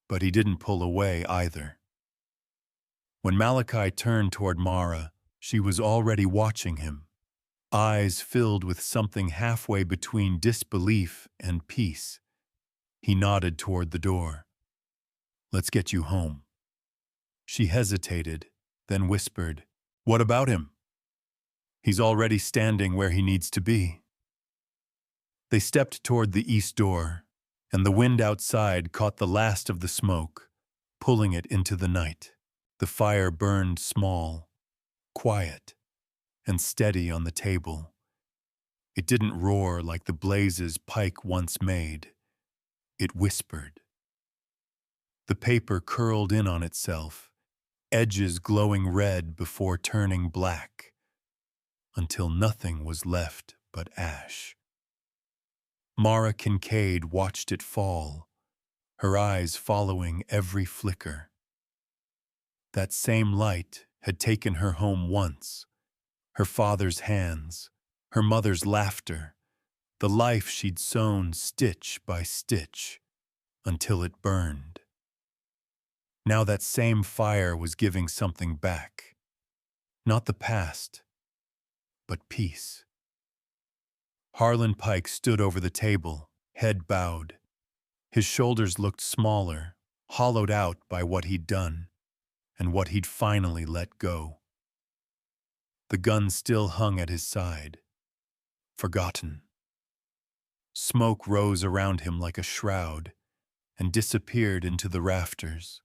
but he didn't pull away either. When Malachi turned toward Mara, she was already watching him, eyes filled with something halfway between disbelief and peace. He nodded toward the door. "Let's get you home." She hesitated, then whispered, "What about him?" "He's already standing where he needs to be." They stepped toward the east door, and the wind outside caught the last of the smoke, pulling it into the night. The fire burned small, quiet, and steady on the table. It didn't roar like the blazes Pike once made. It whispered. The paper curled in on itself, edges glowing red before turning black, until nothing was left but ash. Mara Kincaid watched it fall, her eyes following every flicker. That same light had taken her home once, her father's hands, her mother's laughter, the life she'd sown stitch by stitch, until it burned. Now that same fire was giving something back. Not the past, but peace. Harlan Pike stood over the table, head bowed. His shoulders looked smaller, hollowed out by what he'd done, and what he'd finally let go. The gun still hung at his side, forgotten. Smoke rose around him like a shroud and disappeared into the rafters.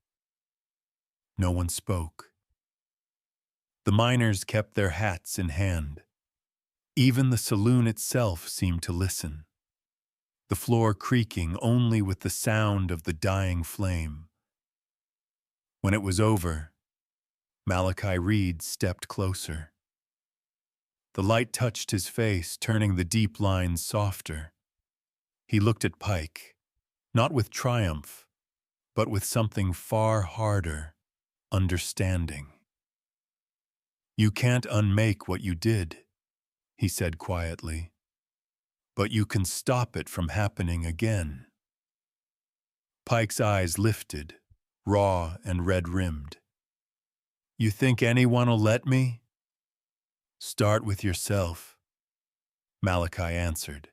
No one spoke. The miners kept their hats in hand. Even the saloon itself seemed to listen, the floor creaking only with the sound of the dying flame. When it was over, Malachi Reed stepped closer. The light touched his face, turning the deep lines softer. He looked at Pike, not with triumph, but with something far harder, understanding. "You can't unmake what you did," he said quietly, "but you can stop it from happening again." Pike's eyes lifted, raw and red-rimmed. "You think anyone'll let me?" "Start with yourself," Malachi answered.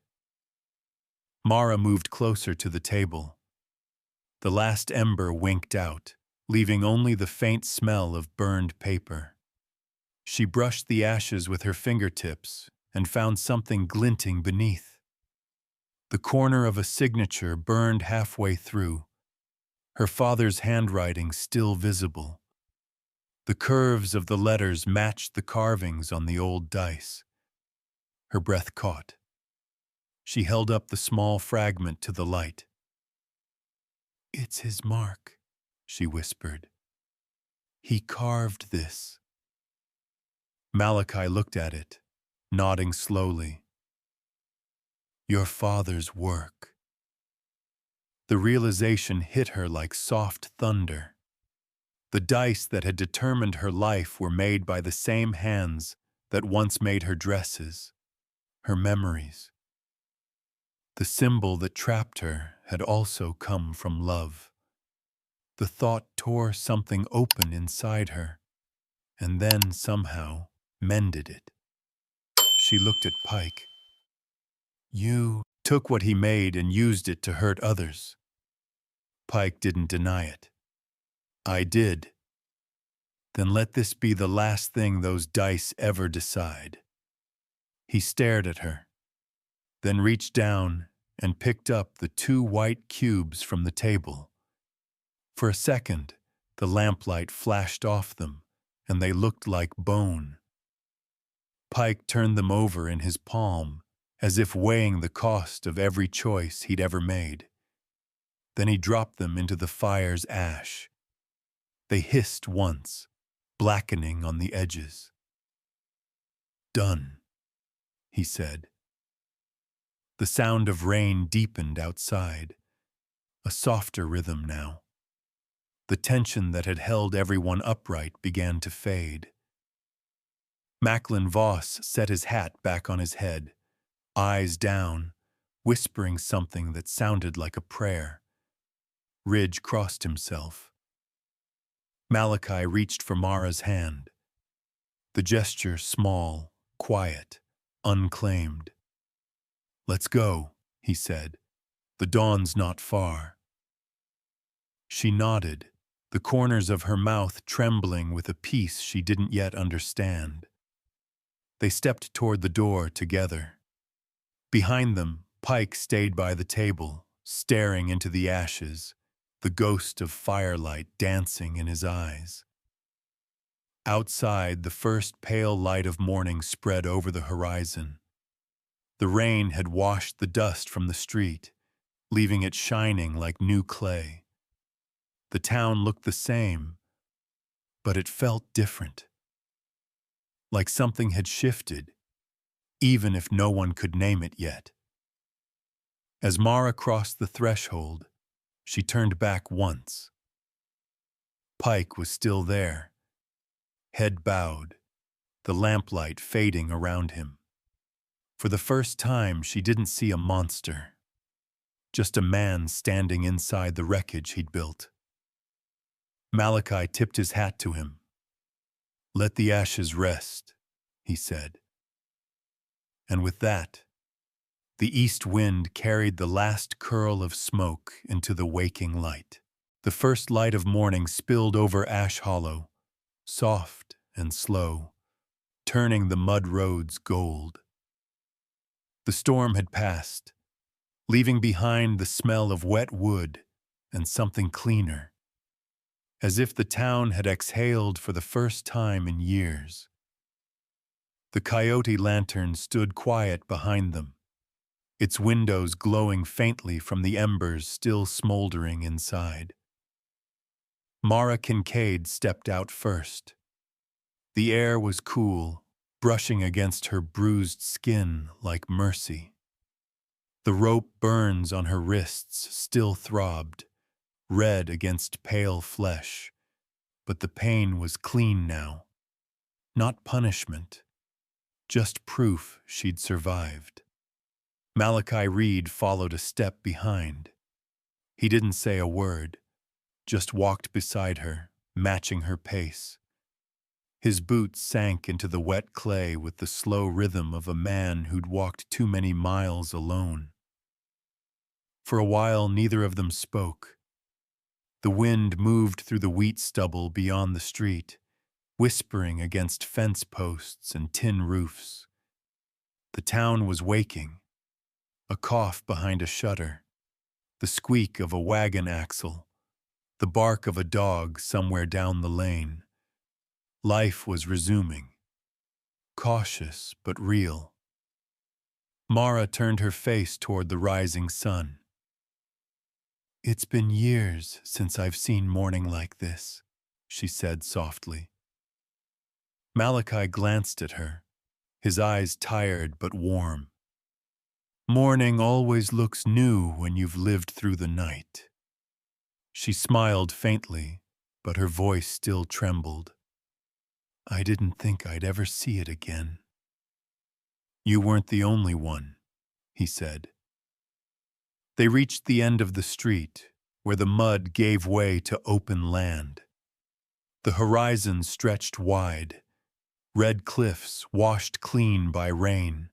Mara moved closer to the table. The last ember winked out, leaving only the faint smell of burned paper. She brushed the ashes with her fingertips and found something glinting beneath. The corner of a signature burned halfway through, her father's handwriting still visible. The curves of the letters matched the carvings on the old dice. Her breath caught. She held up the small fragment to the light. "It's his mark," she whispered. "He carved this." Malachi looked at it, nodding slowly. "Your father's work." The realization hit her like soft thunder. The dice that had determined her life were made by the same hands that once made her dresses, her memories. The symbol that trapped her had also come from love. The thought tore something open inside her, and then somehow mended it. She looked at Pike. You took what he made and used it to hurt others. Pike didn't deny it. I did. Then let this be the last thing those dice ever decide. He stared at her, then reached down and picked up the 2 white cubes from the table. For a second, the lamplight flashed off them, and they looked like bone. Pike turned them over in his palm, as if weighing the cost of every choice he'd ever made. Then he dropped them into the fire's ash. They hissed once, blackening on the edges. Done, he said. The sound of rain deepened outside, a softer rhythm now. The tension that had held everyone upright began to fade. Macklin Voss set his hat back on his head, eyes down, whispering something that sounded like a prayer. Ridge crossed himself. Malachi reached for Mara's hand. The gesture small, quiet, unclaimed. Let's go, he said. The dawn's not far. She nodded, the corners of her mouth trembling with a peace she didn't yet understand. They stepped toward the door together. Behind them, Pike stayed by the table, staring into the ashes, the ghost of firelight dancing in his eyes. Outside, the first pale light of morning spread over the horizon. The rain had washed the dust from the street, leaving it shining like new clay. The town looked the same, but it felt different. Like something had shifted, even if no one could name it yet. As Mara crossed the threshold, she turned back once. Pike was still there, head bowed, the lamplight fading around him. For the first time, she didn't see a monster, just a man standing inside the wreckage he'd built. Malachi tipped his hat to him. Let the ashes rest, he said. And with that, the east wind carried the last curl of smoke into the waking light. The first light of morning spilled over Ash Hollow, soft and slow, turning the mud roads gold. The storm had passed, leaving behind the smell of wet wood and something cleaner, as if the town had exhaled for the first time in years. The coyote lantern stood quiet behind them, its windows glowing faintly from the embers still smoldering inside. Mara Kincaid stepped out first. The air was cool, brushing against her bruised skin like mercy. The rope burns on her wrists still throbbed, red against pale flesh, but the pain was clean now. Not punishment, just proof she'd survived. Malachi Reed followed a step behind. He didn't say a word, just walked beside her, matching her pace. His boots sank into the wet clay with the slow rhythm of a man who'd walked too many miles alone. For a while, neither of them spoke. The wind moved through the wheat stubble beyond the street, whispering against fence posts and tin roofs. The town was waking. A cough behind a shutter, the squeak of a wagon axle, the bark of a dog somewhere down the lane. Life was resuming, cautious but real. Mara turned her face toward the rising sun. It's been years since I've seen morning like this, she said softly. Malachi glanced at her, his eyes tired but warm. Morning always looks new when you've lived through the night. She smiled faintly, but her voice still trembled. I didn't think I'd ever see it again. You weren't the only one, he said. They reached the end of the street, where the mud gave way to open land. The horizon stretched wide, red cliffs washed clean by rain,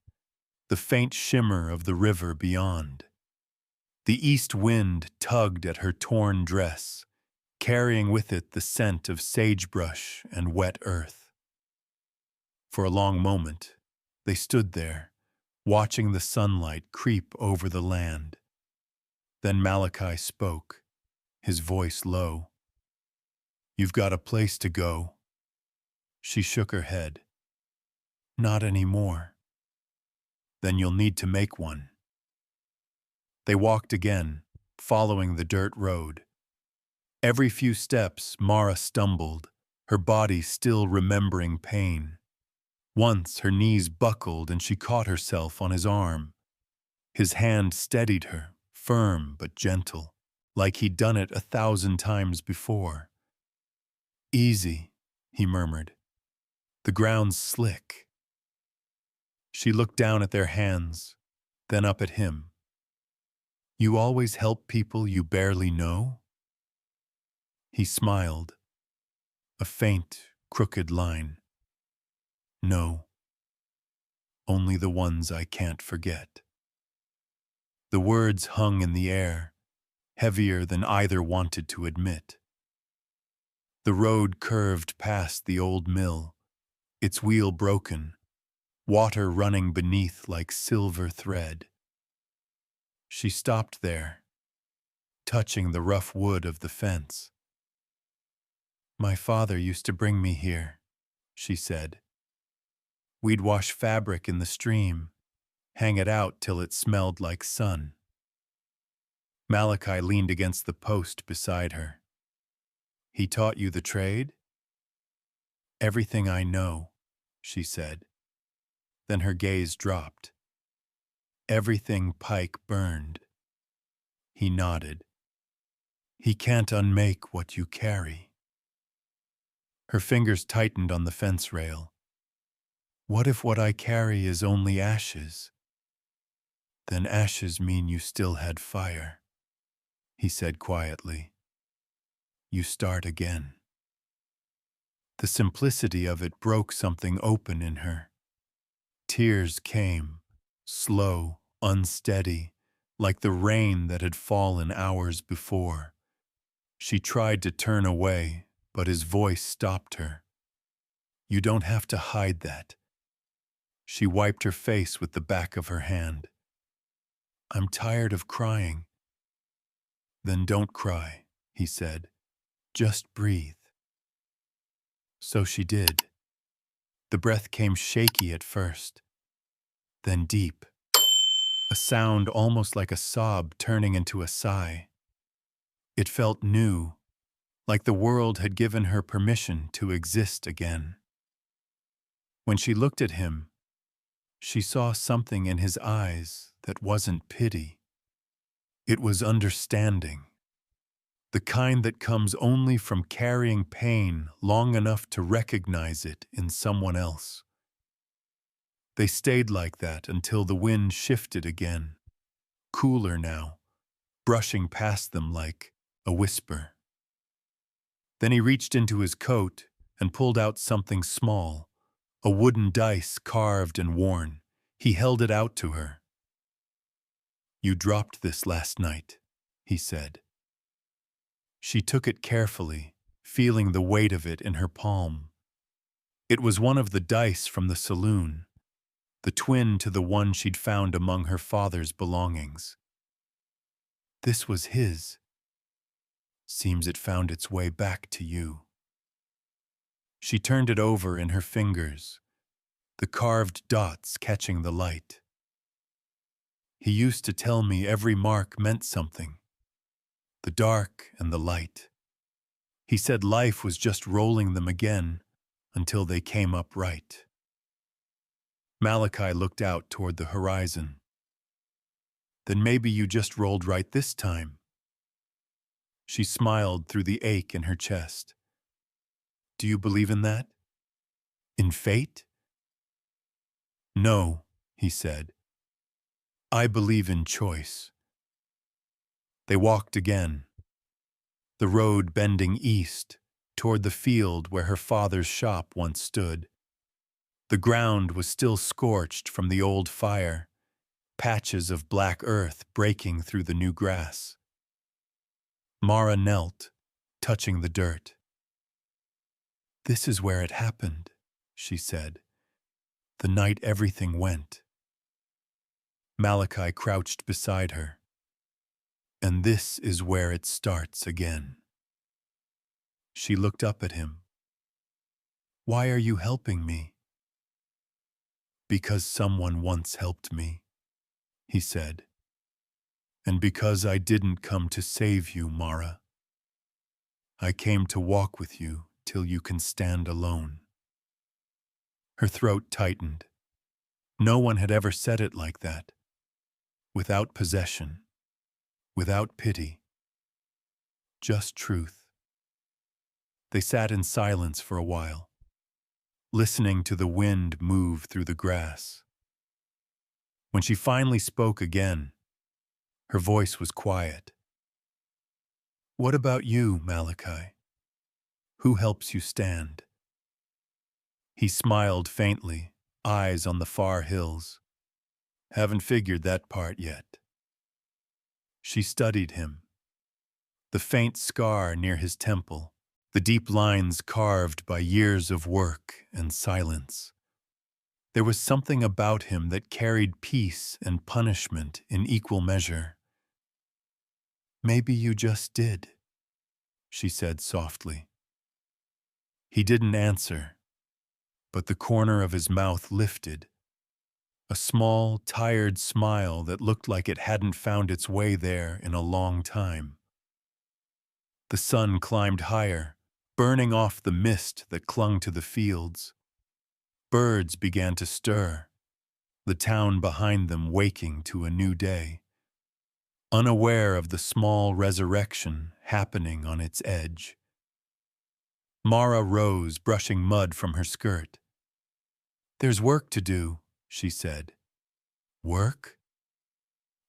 the faint shimmer of the river beyond. The east wind tugged at her torn dress, carrying with it the scent of sagebrush and wet earth. For a long moment, they stood there, watching the sunlight creep over the land. Then Malachi spoke, his voice low. "You've got a place to go." She shook her head. "Not anymore." "Then you'll need to make one." They walked again, following the dirt road. Every few steps, Mara stumbled, her body still remembering pain. Once her knees buckled and she caught herself on his arm. His hand steadied her, firm but gentle, like he'd done it 1,000 times before. "Easy," he murmured. "The ground's slick." She looked down at their hands, then up at him. "You always help people you barely know?" He smiled, a faint, crooked line. "No, only the ones I can't forget." The words hung in the air, heavier than either wanted to admit. The road curved past the old mill, its wheel broken, water running beneath like silver thread. She stopped there, touching the rough wood of the fence. "My father used to bring me here," she said. "We'd wash fabric in the stream, hang it out till it smelled like sun." Malachi leaned against the post beside her. "He taught you the trade?" "Everything I know," she said. Then her gaze dropped. "Everything Pike burned." He nodded. "He can't unmake what you carry." Her fingers tightened on the fence rail. "What if what I carry is only ashes?" "Then ashes mean you still had fire," he said quietly. "You start again." The simplicity of it broke something open in her. Tears came, slow, unsteady, like the rain that had fallen hours before. She tried to turn away, but his voice stopped her. "You don't have to hide that." She wiped her face with the back of her hand. "I'm tired of crying." "Then don't cry," he said. "Just breathe." So she did. The breath came shaky at first, then deep, a sound almost like a sob turning into a sigh. It felt new, like the world had given her permission to exist again. When she looked at him, she saw something in his eyes that wasn't pity. It was understanding, the kind that comes only from carrying pain long enough to recognize it in someone else. They stayed like that until the wind shifted again, cooler now, brushing past them like a whisper. Then he reached into his coat and pulled out something small, a wooden dice carved and worn. He held it out to her. "You dropped this last night," he said. She took it carefully, feeling the weight of it in her palm. It was one of the dice from the saloon, the twin to the one she'd found among her father's belongings. This was his. Seems it found its way back to you. She turned it over in her fingers, the carved dots catching the light. "He used to tell me every mark meant something, the dark and the light. He said life was just rolling them again until they came up right." Malachi looked out toward the horizon. "Then maybe you just rolled right this time." She smiled through the ache in her chest. "Do you believe in that? In fate?" "No," he said. "I believe in choice." They walked again, the road bending east toward the field where her father's shop once stood. The ground was still scorched from the old fire, patches of black earth breaking through the new grass. Mara knelt, touching the dirt. "This is where it happened," she said. "The night everything went." Malachi crouched beside her. "And this is where it starts again." She looked up at him. "Why are you helping me?" "Because someone once helped me," he said. "And because I didn't come to save you, Mara. I came to walk with you till you can stand alone." Her throat tightened. No one had ever said it like that. Without possession. Without pity. Just truth. They sat in silence for a while, listening to the wind move through the grass. When she finally spoke again, her voice was quiet. "What about you, Malachi? Who helps you stand?" He smiled faintly, eyes on the far hills. "Haven't figured that part yet." She studied him. The faint scar near his temple, the deep lines carved by years of work and silence. There was something about him that carried peace and punishment in equal measure. "Maybe you just did," she said softly. He didn't answer, but the corner of his mouth lifted. A small, tired smile that looked like it hadn't found its way there in a long time. The sun climbed higher, burning off the mist that clung to the fields. Birds began to stir, the town behind them waking to a new day, unaware of the small resurrection happening on its edge. Mara rose, brushing mud from her skirt. "There's work to do," she said. "Work?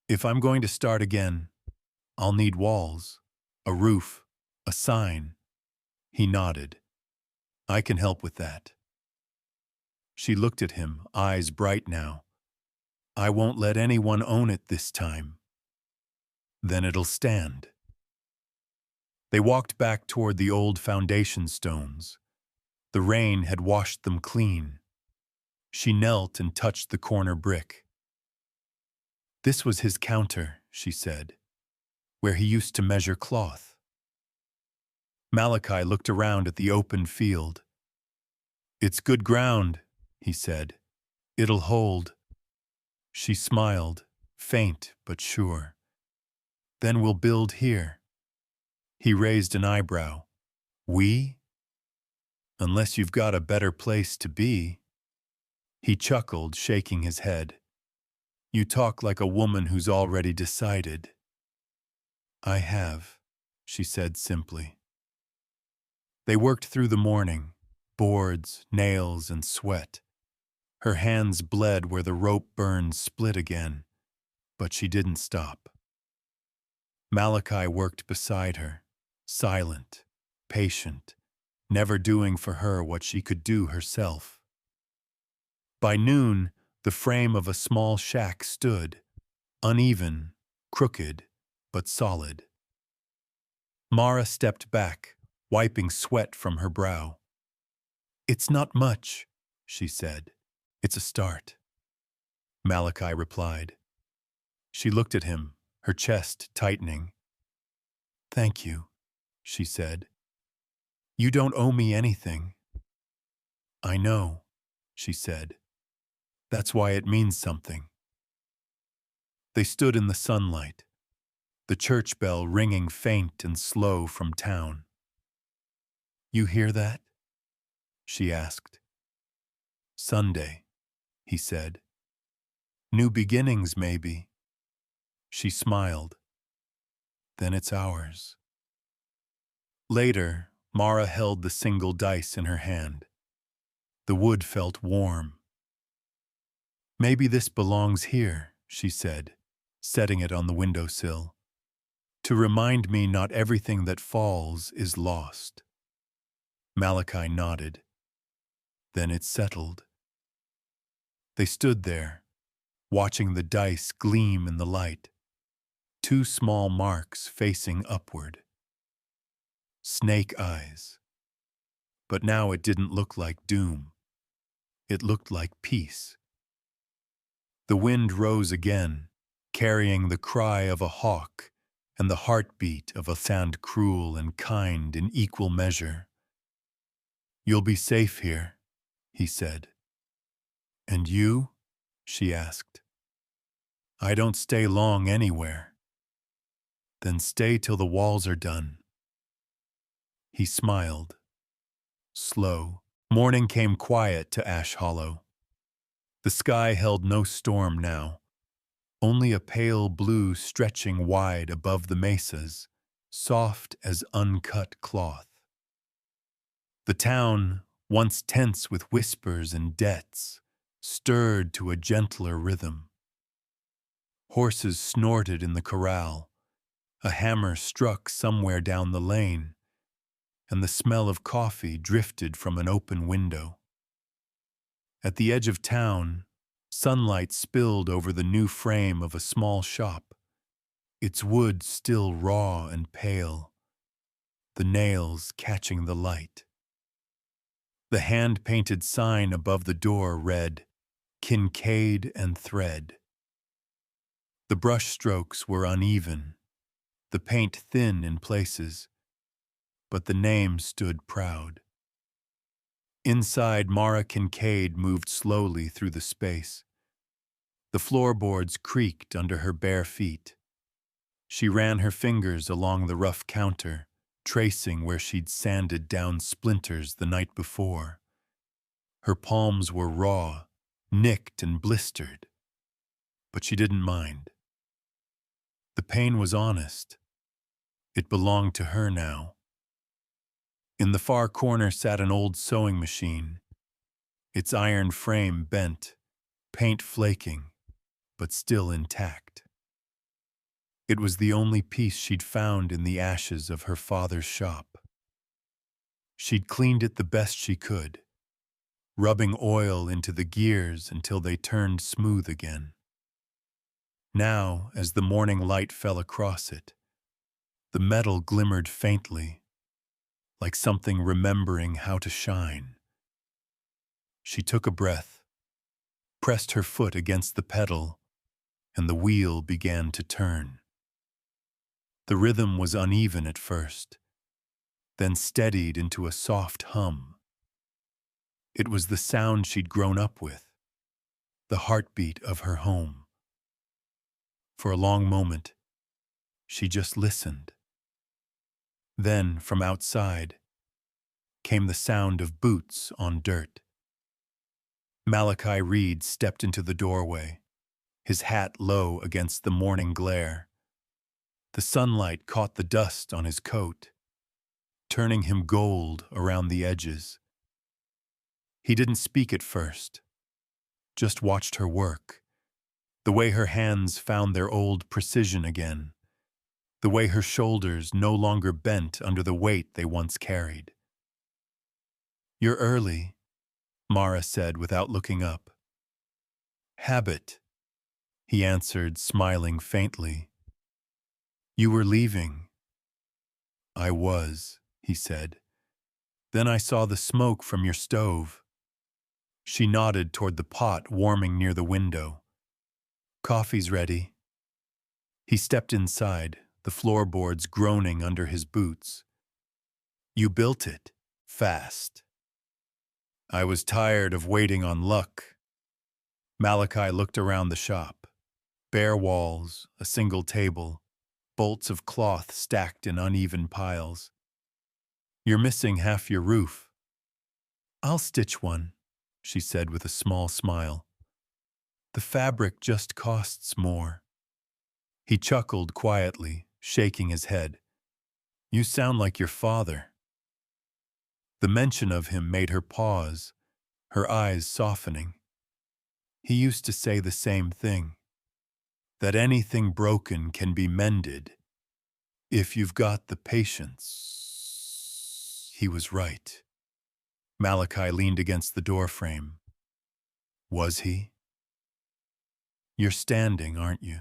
If I'm going to start again, I'll need walls, a roof, a sign." He nodded. "I can help with that." She looked at him, eyes bright now. "I won't let anyone own it this time." "Then it'll stand." They walked back toward the old foundation stones. The rain had washed them clean. She knelt and touched the corner brick. "This was his counter," she said, "where he used to measure cloth." Malachi looked around at the open field. "It's good ground," he said. "It'll hold." She smiled, faint but sure. "Then we'll build here." He raised an eyebrow. "We? Unless you've got a better place to be." He chuckled, shaking his head. "You talk like a woman who's already decided." "I have," she said simply. They worked through the morning, boards, nails, and sweat. Her hands bled where the rope burns split again, but she didn't stop. Malachi worked beside her, silent, patient, never doing for her what she could do herself. By noon, the frame of a small shack stood, uneven, crooked, but solid. Mara stepped back, wiping sweat from her brow. "It's not much," she said. "It's a start." Malachi replied. She looked at him, her chest tightening. "Thank you," she said. "You don't owe me anything." "I know," she said. "That's why it means something." They stood in the sunlight, the church bell ringing faint and slow from town. "You hear that?" she asked. "Sunday," he said. "New beginnings, maybe." She smiled. "Then it's ours." Later, Mara held the single dice in her hand. The wood felt warm. "Maybe this belongs here," she said, setting it on the windowsill, "to remind me not everything that falls is lost." Malachi nodded. "Then it's settled." They stood there, watching the dice gleam in the light, two small marks facing upward. Snake eyes. But now it didn't look like doom. It looked like peace. The wind rose again, carrying the cry of a hawk and the heartbeat of a sound cruel and kind in equal measure. "You'll be safe here," he said. "And you?" she asked. "I don't stay long anywhere." "Then stay till the walls are done." He smiled. Slow. Morning came quiet to Ash Hollow. The sky held no storm now, only a pale blue stretching wide above the mesas, soft as uncut cloth. The town, once tense with whispers and debts, stirred to a gentler rhythm. Horses snorted in the corral, a hammer struck somewhere down the lane, and the smell of coffee drifted from an open window. At the edge of town, sunlight spilled over the new frame of a small shop, its wood still raw and pale, the nails catching the light. The hand-painted sign above the door read, "Kincaid and Thread." The brush strokes were uneven, the paint thin in places, but the name stood proud. Inside, Mara Kincaid moved slowly through the space. The floorboards creaked under her bare feet. She ran her fingers along the rough counter, tracing where she'd sanded down splinters the night before. Her palms were raw, nicked and blistered, but she didn't mind. The pain was honest. It belonged to her now. In the far corner sat an old sewing machine, its iron frame bent, paint flaking, but still intact. It was the only piece she'd found in the ashes of her father's shop. She'd cleaned it the best she could, rubbing oil into the gears until they turned smooth again. Now, as the morning light fell across it, the metal glimmered faintly, like something remembering how to shine. She took a breath, pressed her foot against the pedal, and the wheel began to turn. The rhythm was uneven at first, then steadied into a soft hum. It was the sound she'd grown up with, the heartbeat of her home. For a long moment, she just listened. Then, from outside, came the sound of boots on dirt. Malachi Reed stepped into the doorway, his hat low against the morning glare. The sunlight caught the dust on his coat, turning him gold around the edges. He didn't speak at first, just watched her work, the way her hands found their old precision again, the way her shoulders no longer bent under the weight they once carried. "You're early," Mara said without looking up. "Habit," he answered, smiling faintly. "You were leaving." "I was," he said. "Then I saw the smoke from your stove." She nodded toward the pot warming near the window. "Coffee's ready." He stepped inside, the floorboards groaning under his boots. "You built it, fast." "I was tired of waiting on luck." Malachi looked around the shop. Bare walls, a single table, bolts of cloth stacked in uneven piles. "You're missing half your roof." "I'll stitch one," she said with a small smile. "The fabric just costs more." He chuckled quietly, shaking his head. "You sound like your father." The mention of him made her pause, her eyes softening. He used to say the same thing, that anything broken can be mended if you've got the patience. He was right. Malachi leaned against the doorframe. Was he? You're standing, aren't you?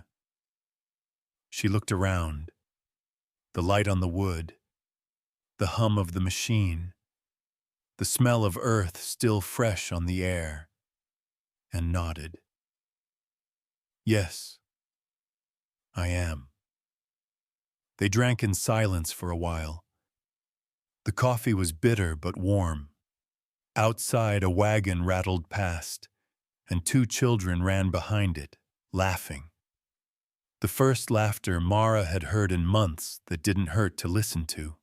She looked around, the light on the wood, the hum of the machine, the smell of earth still fresh on the air, and nodded. Yes, I am. They drank in silence for a while. The coffee was bitter but warm. Outside, a wagon rattled past, and two children ran behind it, laughing. The first laughter Mara had heard in months that didn't hurt to listen to.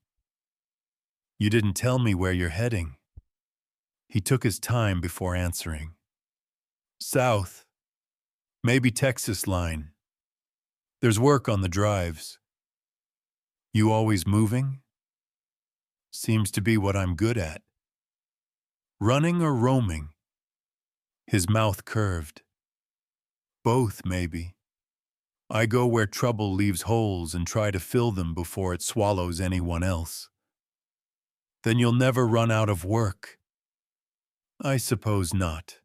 You didn't tell me where you're heading. He took his time before answering. South. Maybe Texas line. There's work on the drives. You always moving? Seems to be what I'm good at. Running or roaming? His mouth curved. Both, maybe. I go where trouble leaves holes and try to fill them before it swallows anyone else. Then you'll never run out of work. I suppose not.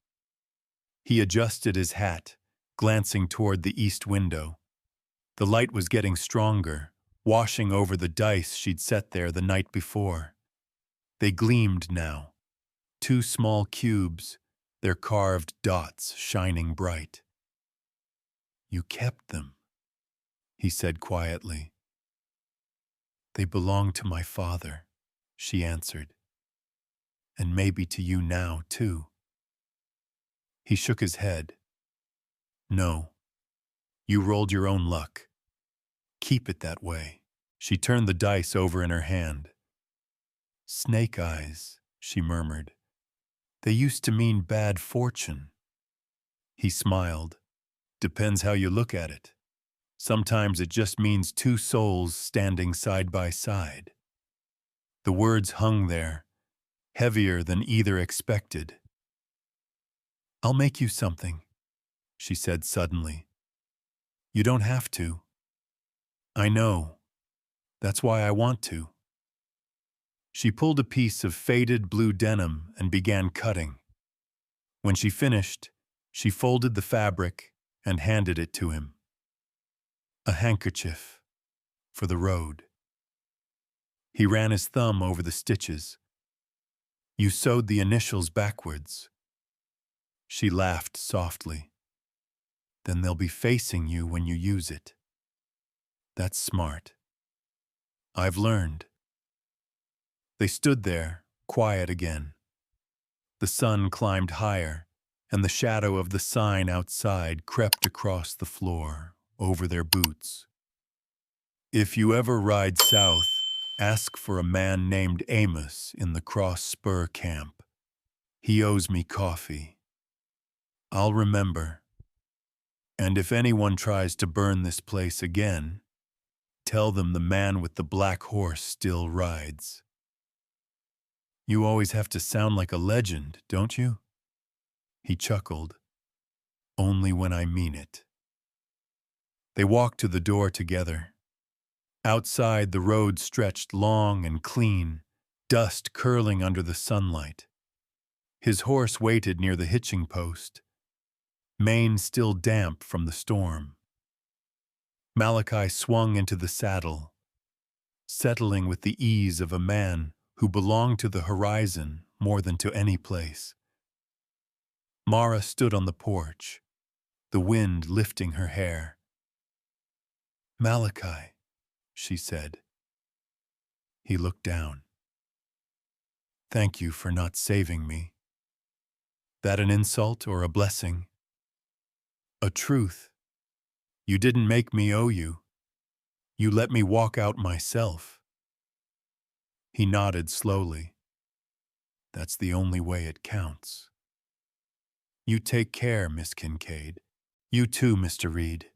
He adjusted his hat, glancing toward the east window. The light was getting stronger, washing over the dice she'd set there the night before. They gleamed now, two small cubes, their carved dots shining bright. You kept them, he said quietly. They belong to my father, she answered. And maybe to you now, too. He shook his head. No, you rolled your own luck. Keep it that way. She turned the dice over in her hand. Snake eyes, she murmured. They used to mean bad fortune. He smiled. Depends how you look at it. Sometimes it just means two souls standing side by side. The words hung there, heavier than either expected. I'll make you something, she said suddenly. You don't have to. I know. That's why I want to. She pulled a piece of faded blue denim and began cutting. When she finished, she folded the fabric and handed it to him. A handkerchief for the road. He ran his thumb over the stitches. You sewed the initials backwards. She laughed softly. Then they'll be facing you when you use it. That's smart. I've learned. They stood there, quiet again. The sun climbed higher, and the shadow of the sign outside crept across the floor, over their boots. If you ever ride south, ask for a man named Amos in the Cross Spur camp. He owes me coffee. I'll remember. And if anyone tries to burn this place again, tell them the man with the black horse still rides. You always have to sound like a legend, don't you? He chuckled. Only when I mean it. They walked to the door together. Outside, the road stretched long and clean, dust curling under the sunlight. His horse waited near the hitching post, mane still damp from the storm. Malachi swung into the saddle, settling with the ease of a man who belonged to the horizon more than to any place. Mara stood on the porch, the wind lifting her hair. Malachi, she said. He looked down. Thank you for not saving me. That an insult or a blessing? A truth. You didn't make me owe you. You let me walk out myself. He nodded slowly. That's the only way it counts. You take care, Miss Kincaid. You too, Mr. Reed.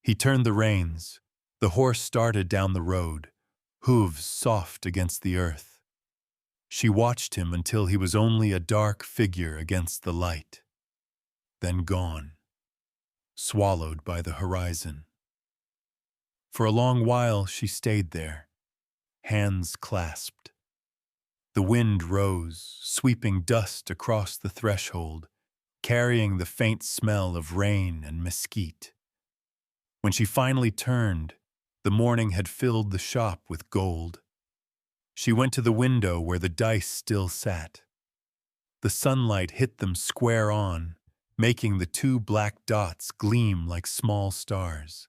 He turned the reins. The horse started down the road, hooves soft against the earth. She watched him until he was only a dark figure against the light, then gone, swallowed by the horizon. For a long while she stayed there, hands clasped. The wind rose, sweeping dust across the threshold, carrying the faint smell of rain and mesquite. When she finally turned, the morning had filled the shop with gold. She went to the window where the dice still sat. The sunlight hit them square on, making the two black dots gleam like small stars.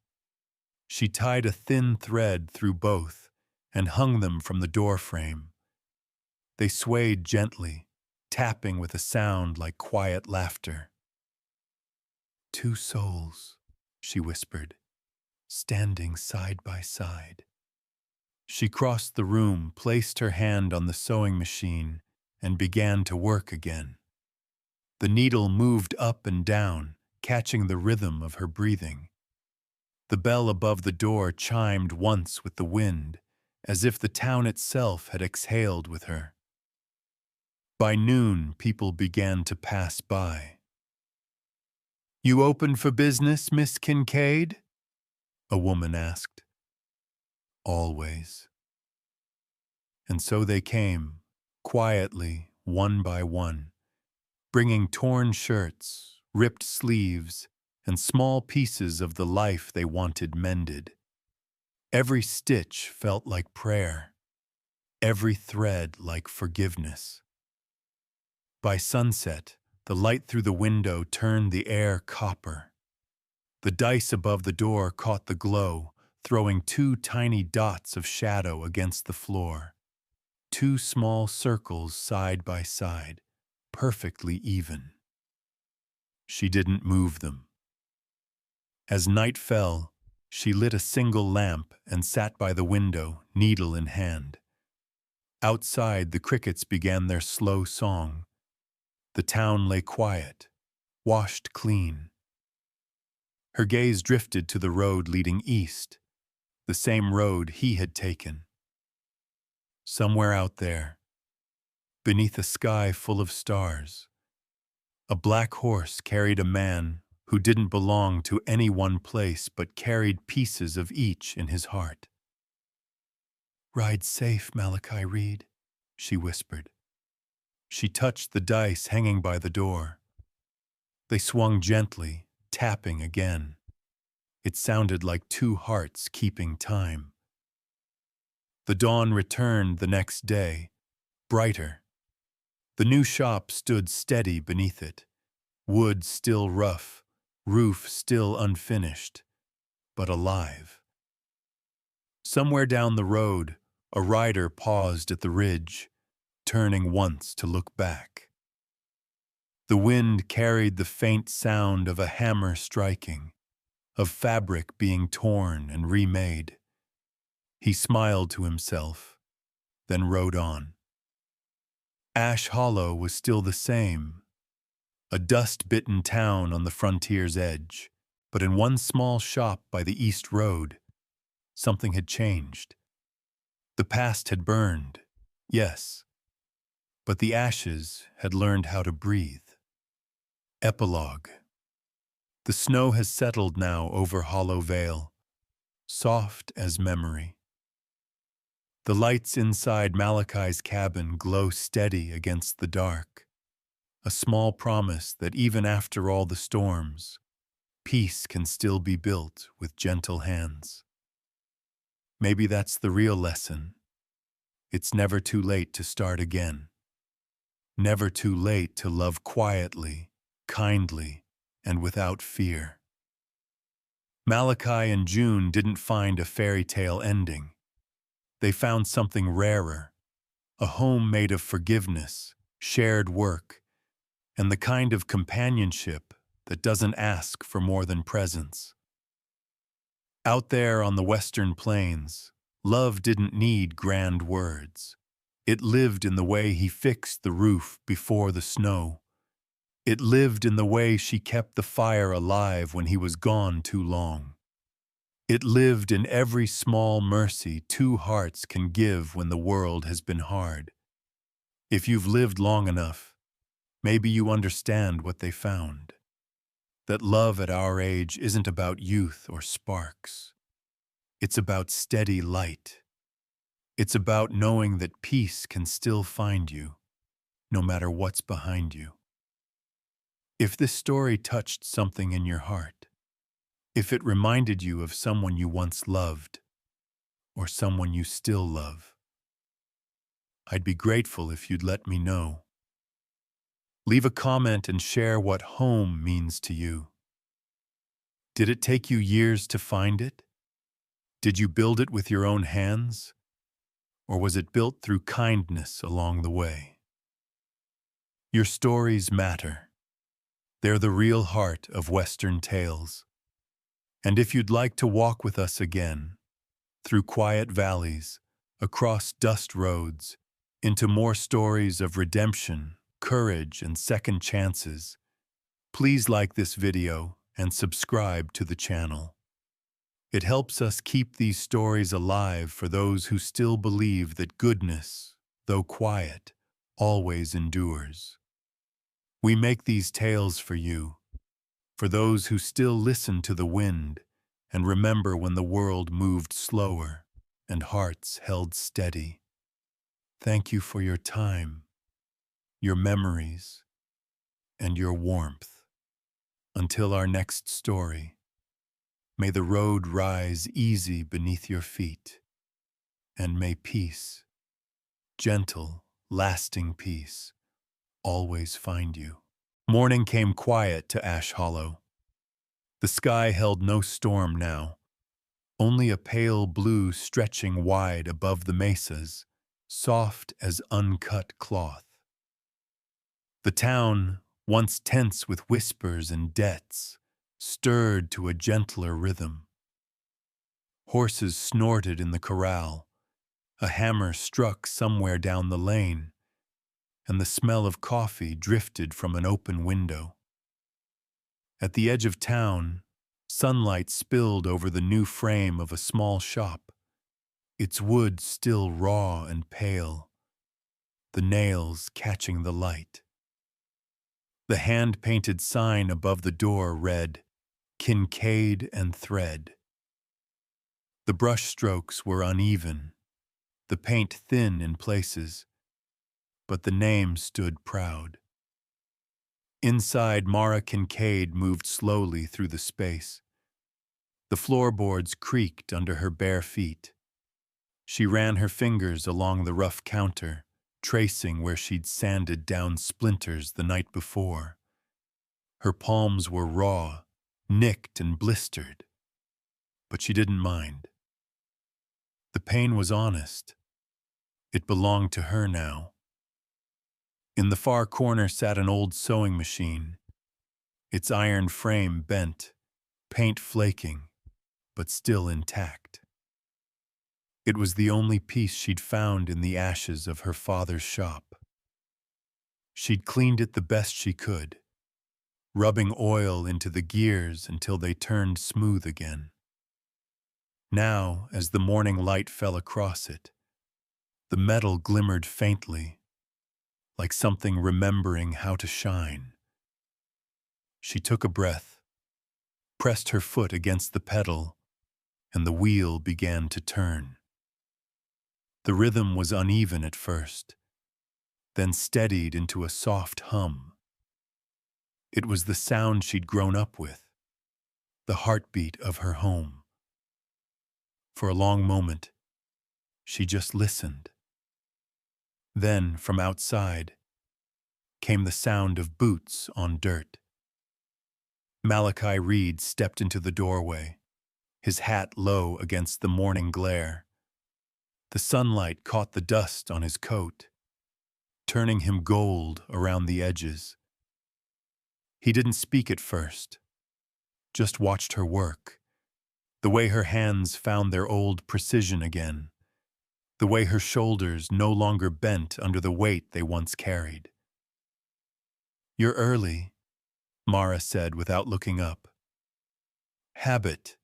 She tied a thin thread through both and hung them from the doorframe. They swayed gently, tapping with a sound like quiet laughter. "Two souls," she whispered, "standing side by side." She crossed the room, placed her hand on the sewing machine, and began to work again. The needle moved up and down, catching the rhythm of her breathing. The bell above the door chimed once with the wind, as if the town itself had exhaled with her. By noon, people began to pass by. "You open for business, Miss Kincaid?" a woman asked. "Always." And so they came, quietly, one by one, bringing torn shirts, ripped sleeves, and small pieces of the life they wanted mended. Every stitch felt like prayer, every thread like forgiveness. By sunset, the light through the window turned the air copper. The dice above the door caught the glow, throwing two tiny dots of shadow against the floor. Two small circles side by side, perfectly even. She didn't move them. As night fell, she lit a single lamp and sat by the window, needle in hand. Outside, the crickets began their slow song. The town lay quiet, washed clean. Her gaze drifted to the road leading east, the same road he had taken. Somewhere out there, beneath a sky full of stars, a black horse carried a man who didn't belong to any one place but carried pieces of each in his heart. "Ride safe, Malachi Reed," she whispered. She touched the dice hanging by the door. They swung gently, tapping again. It sounded like two hearts keeping time. The dawn returned the next day, brighter. The new shop stood steady beneath it, wood still rough, roof still unfinished, but alive. Somewhere down the road, a rider paused at the ridge, turning once to look back. The wind carried the faint sound of a hammer striking, of fabric being torn and remade. He smiled to himself, then rode on. Ash Hollow was still the same, a dust-bitten town on the frontier's edge, but in one small shop by the East Road, something had changed. The past had burned, yes, but the ashes had learned how to breathe. Epilogue. The snow has settled now over Hollow Vale, soft as memory. The lights inside Malachi's cabin glow steady against the dark, a small promise that even after all the storms, peace can still be built with gentle hands. Maybe that's the real lesson. It's never too late to start again. Never too late to love quietly, kindly, and without fear. Malachi and June didn't find a fairy tale ending. They found something rarer, a home made of forgiveness, shared work, and the kind of companionship that doesn't ask for more than presence. Out there on the western plains, love didn't need grand words. It lived in the way he fixed the roof before the snow. It lived in the way she kept the fire alive when he was gone too long. It lived in every small mercy two hearts can give when the world has been hard. If you've lived long enough, maybe you understand what they found. That love at our age isn't about youth or sparks. It's about steady light. It's about knowing that peace can still find you, no matter what's behind you. If this story touched something in your heart, if it reminded you of someone you once loved, or someone you still love, I'd be grateful if you'd let me know. Leave a comment and share what home means to you. Did it take you years to find it? Did you build it with your own hands? Or was it built through kindness along the way? Your stories matter. They're the real heart of Western tales. And if you'd like to walk with us again, through quiet valleys, across dust roads, into more stories of redemption, courage, and second chances, please like this video and subscribe to the channel. It helps us keep these stories alive for those who still believe that goodness, though quiet, always endures. We make these tales for you, for those who still listen to the wind and remember when the world moved slower and hearts held steady. Thank you for your time, your memories, and your warmth. Until our next story, may the road rise easy beneath your feet, and may peace, gentle, lasting peace, always find you. Morning came quiet to Ash Hollow. The sky held no storm now, only a pale blue stretching wide above the mesas, soft as uncut cloth. The town, once tense with whispers and debts, stirred to a gentler rhythm. Horses snorted in the corral, a hammer struck somewhere down the lane, and the smell of coffee drifted from an open window. At the edge of town, sunlight spilled over the new frame of a small shop, its wood still raw and pale, the nails catching the light. The hand-painted sign above the door read, "Kincaid and Thread." The brush strokes were uneven, the paint thin in places, but the name stood proud. Inside, Mara Kincaid moved slowly through the space. The floorboards creaked under her bare feet. She ran her fingers along the rough counter, tracing where she'd sanded down splinters the night before. Her palms were raw, nicked and blistered, but she didn't mind. The pain was honest. It belonged to her now. In the far corner sat an old sewing machine, its iron frame bent, paint flaking, but still intact. It was the only piece she'd found in the ashes of her father's shop. She'd cleaned it the best she could, rubbing oil into the gears until they turned smooth again. Now, as the morning light fell across it, the metal glimmered faintly, like something remembering how to shine. She took a breath, pressed her foot against the pedal, and the wheel began to turn. The rhythm was uneven at first, then steadied into a soft hum. It was the sound she'd grown up with, the heartbeat of her home. For a long moment, she just listened. Then, from outside, came the sound of boots on dirt. Malachi Reed stepped into the doorway, his hat low against the morning glare. The sunlight caught the dust on his coat, turning him gold around the edges. He didn't speak at first, just watched her work, the way her hands found their old precision again, the way her shoulders no longer bent under the weight they once carried. "You're early," Mara said without looking up. "Habit,"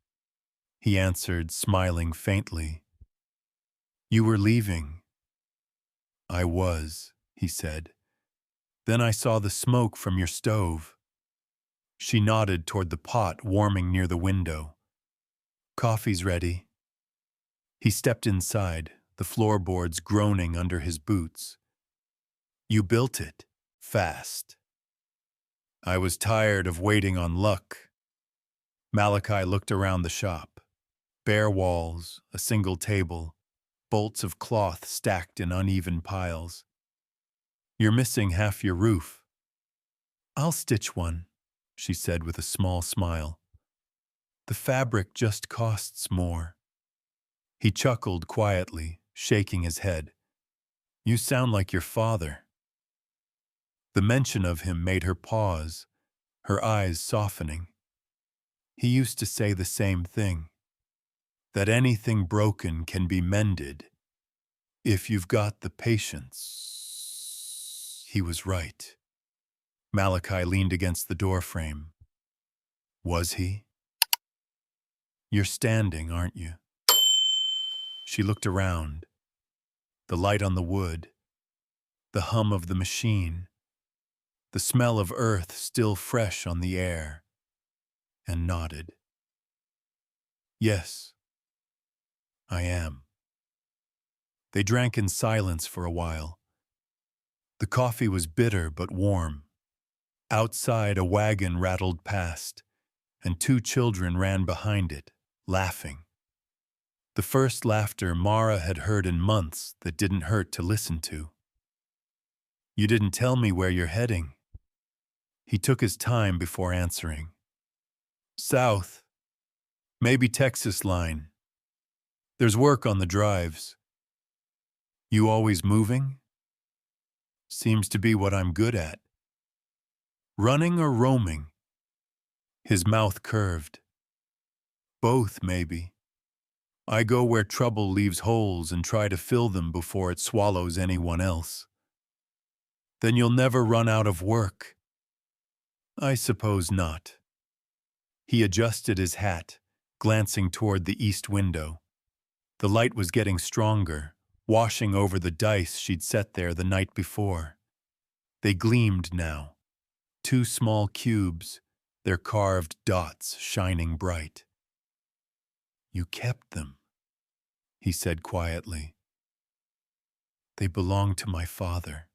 he answered, smiling faintly. "You were leaving." "I was," he said. "Then I saw the smoke from your stove." She nodded toward the pot warming near the window. "Coffee's ready." He stepped inside, the floorboards groaning under his boots. "You built it, fast." I was tired of waiting on luck. Malachi looked around the shop. Bare walls, a single table, bolts of cloth stacked in uneven piles. You're missing half your roof. I'll stitch one, she said with a small smile. The fabric just costs more. He chuckled quietly, shaking his head. You sound like your father. The mention of him made her pause, her eyes softening. He used to say the same thing, that anything broken can be mended if you've got the patience. He was right. Malachi leaned against the doorframe. Was he? You're standing, aren't you? She looked around. The light on the wood, the hum of the machine, the smell of earth still fresh on the air, and nodded. Yes, I am. They drank in silence for a while. The coffee was bitter but warm. Outside, a wagon rattled past, and 2 children ran behind it, laughing. The first laughter Mara had heard in months that didn't hurt to listen to. You didn't tell me where you're heading. He took his time before answering. South. Maybe Texas line. There's work on the drives. You always moving? Seems to be what I'm good at. Running or roaming? His mouth curved. Both, maybe. I go where trouble leaves holes and try to fill them before it swallows anyone else. Then you'll never run out of work. I suppose not. He adjusted his hat, glancing toward the east window. The light was getting stronger, washing over the dice she'd set there the night before. They gleamed now. 2 small cubes, their carved dots shining bright. You kept them, he said quietly. They belong to my father.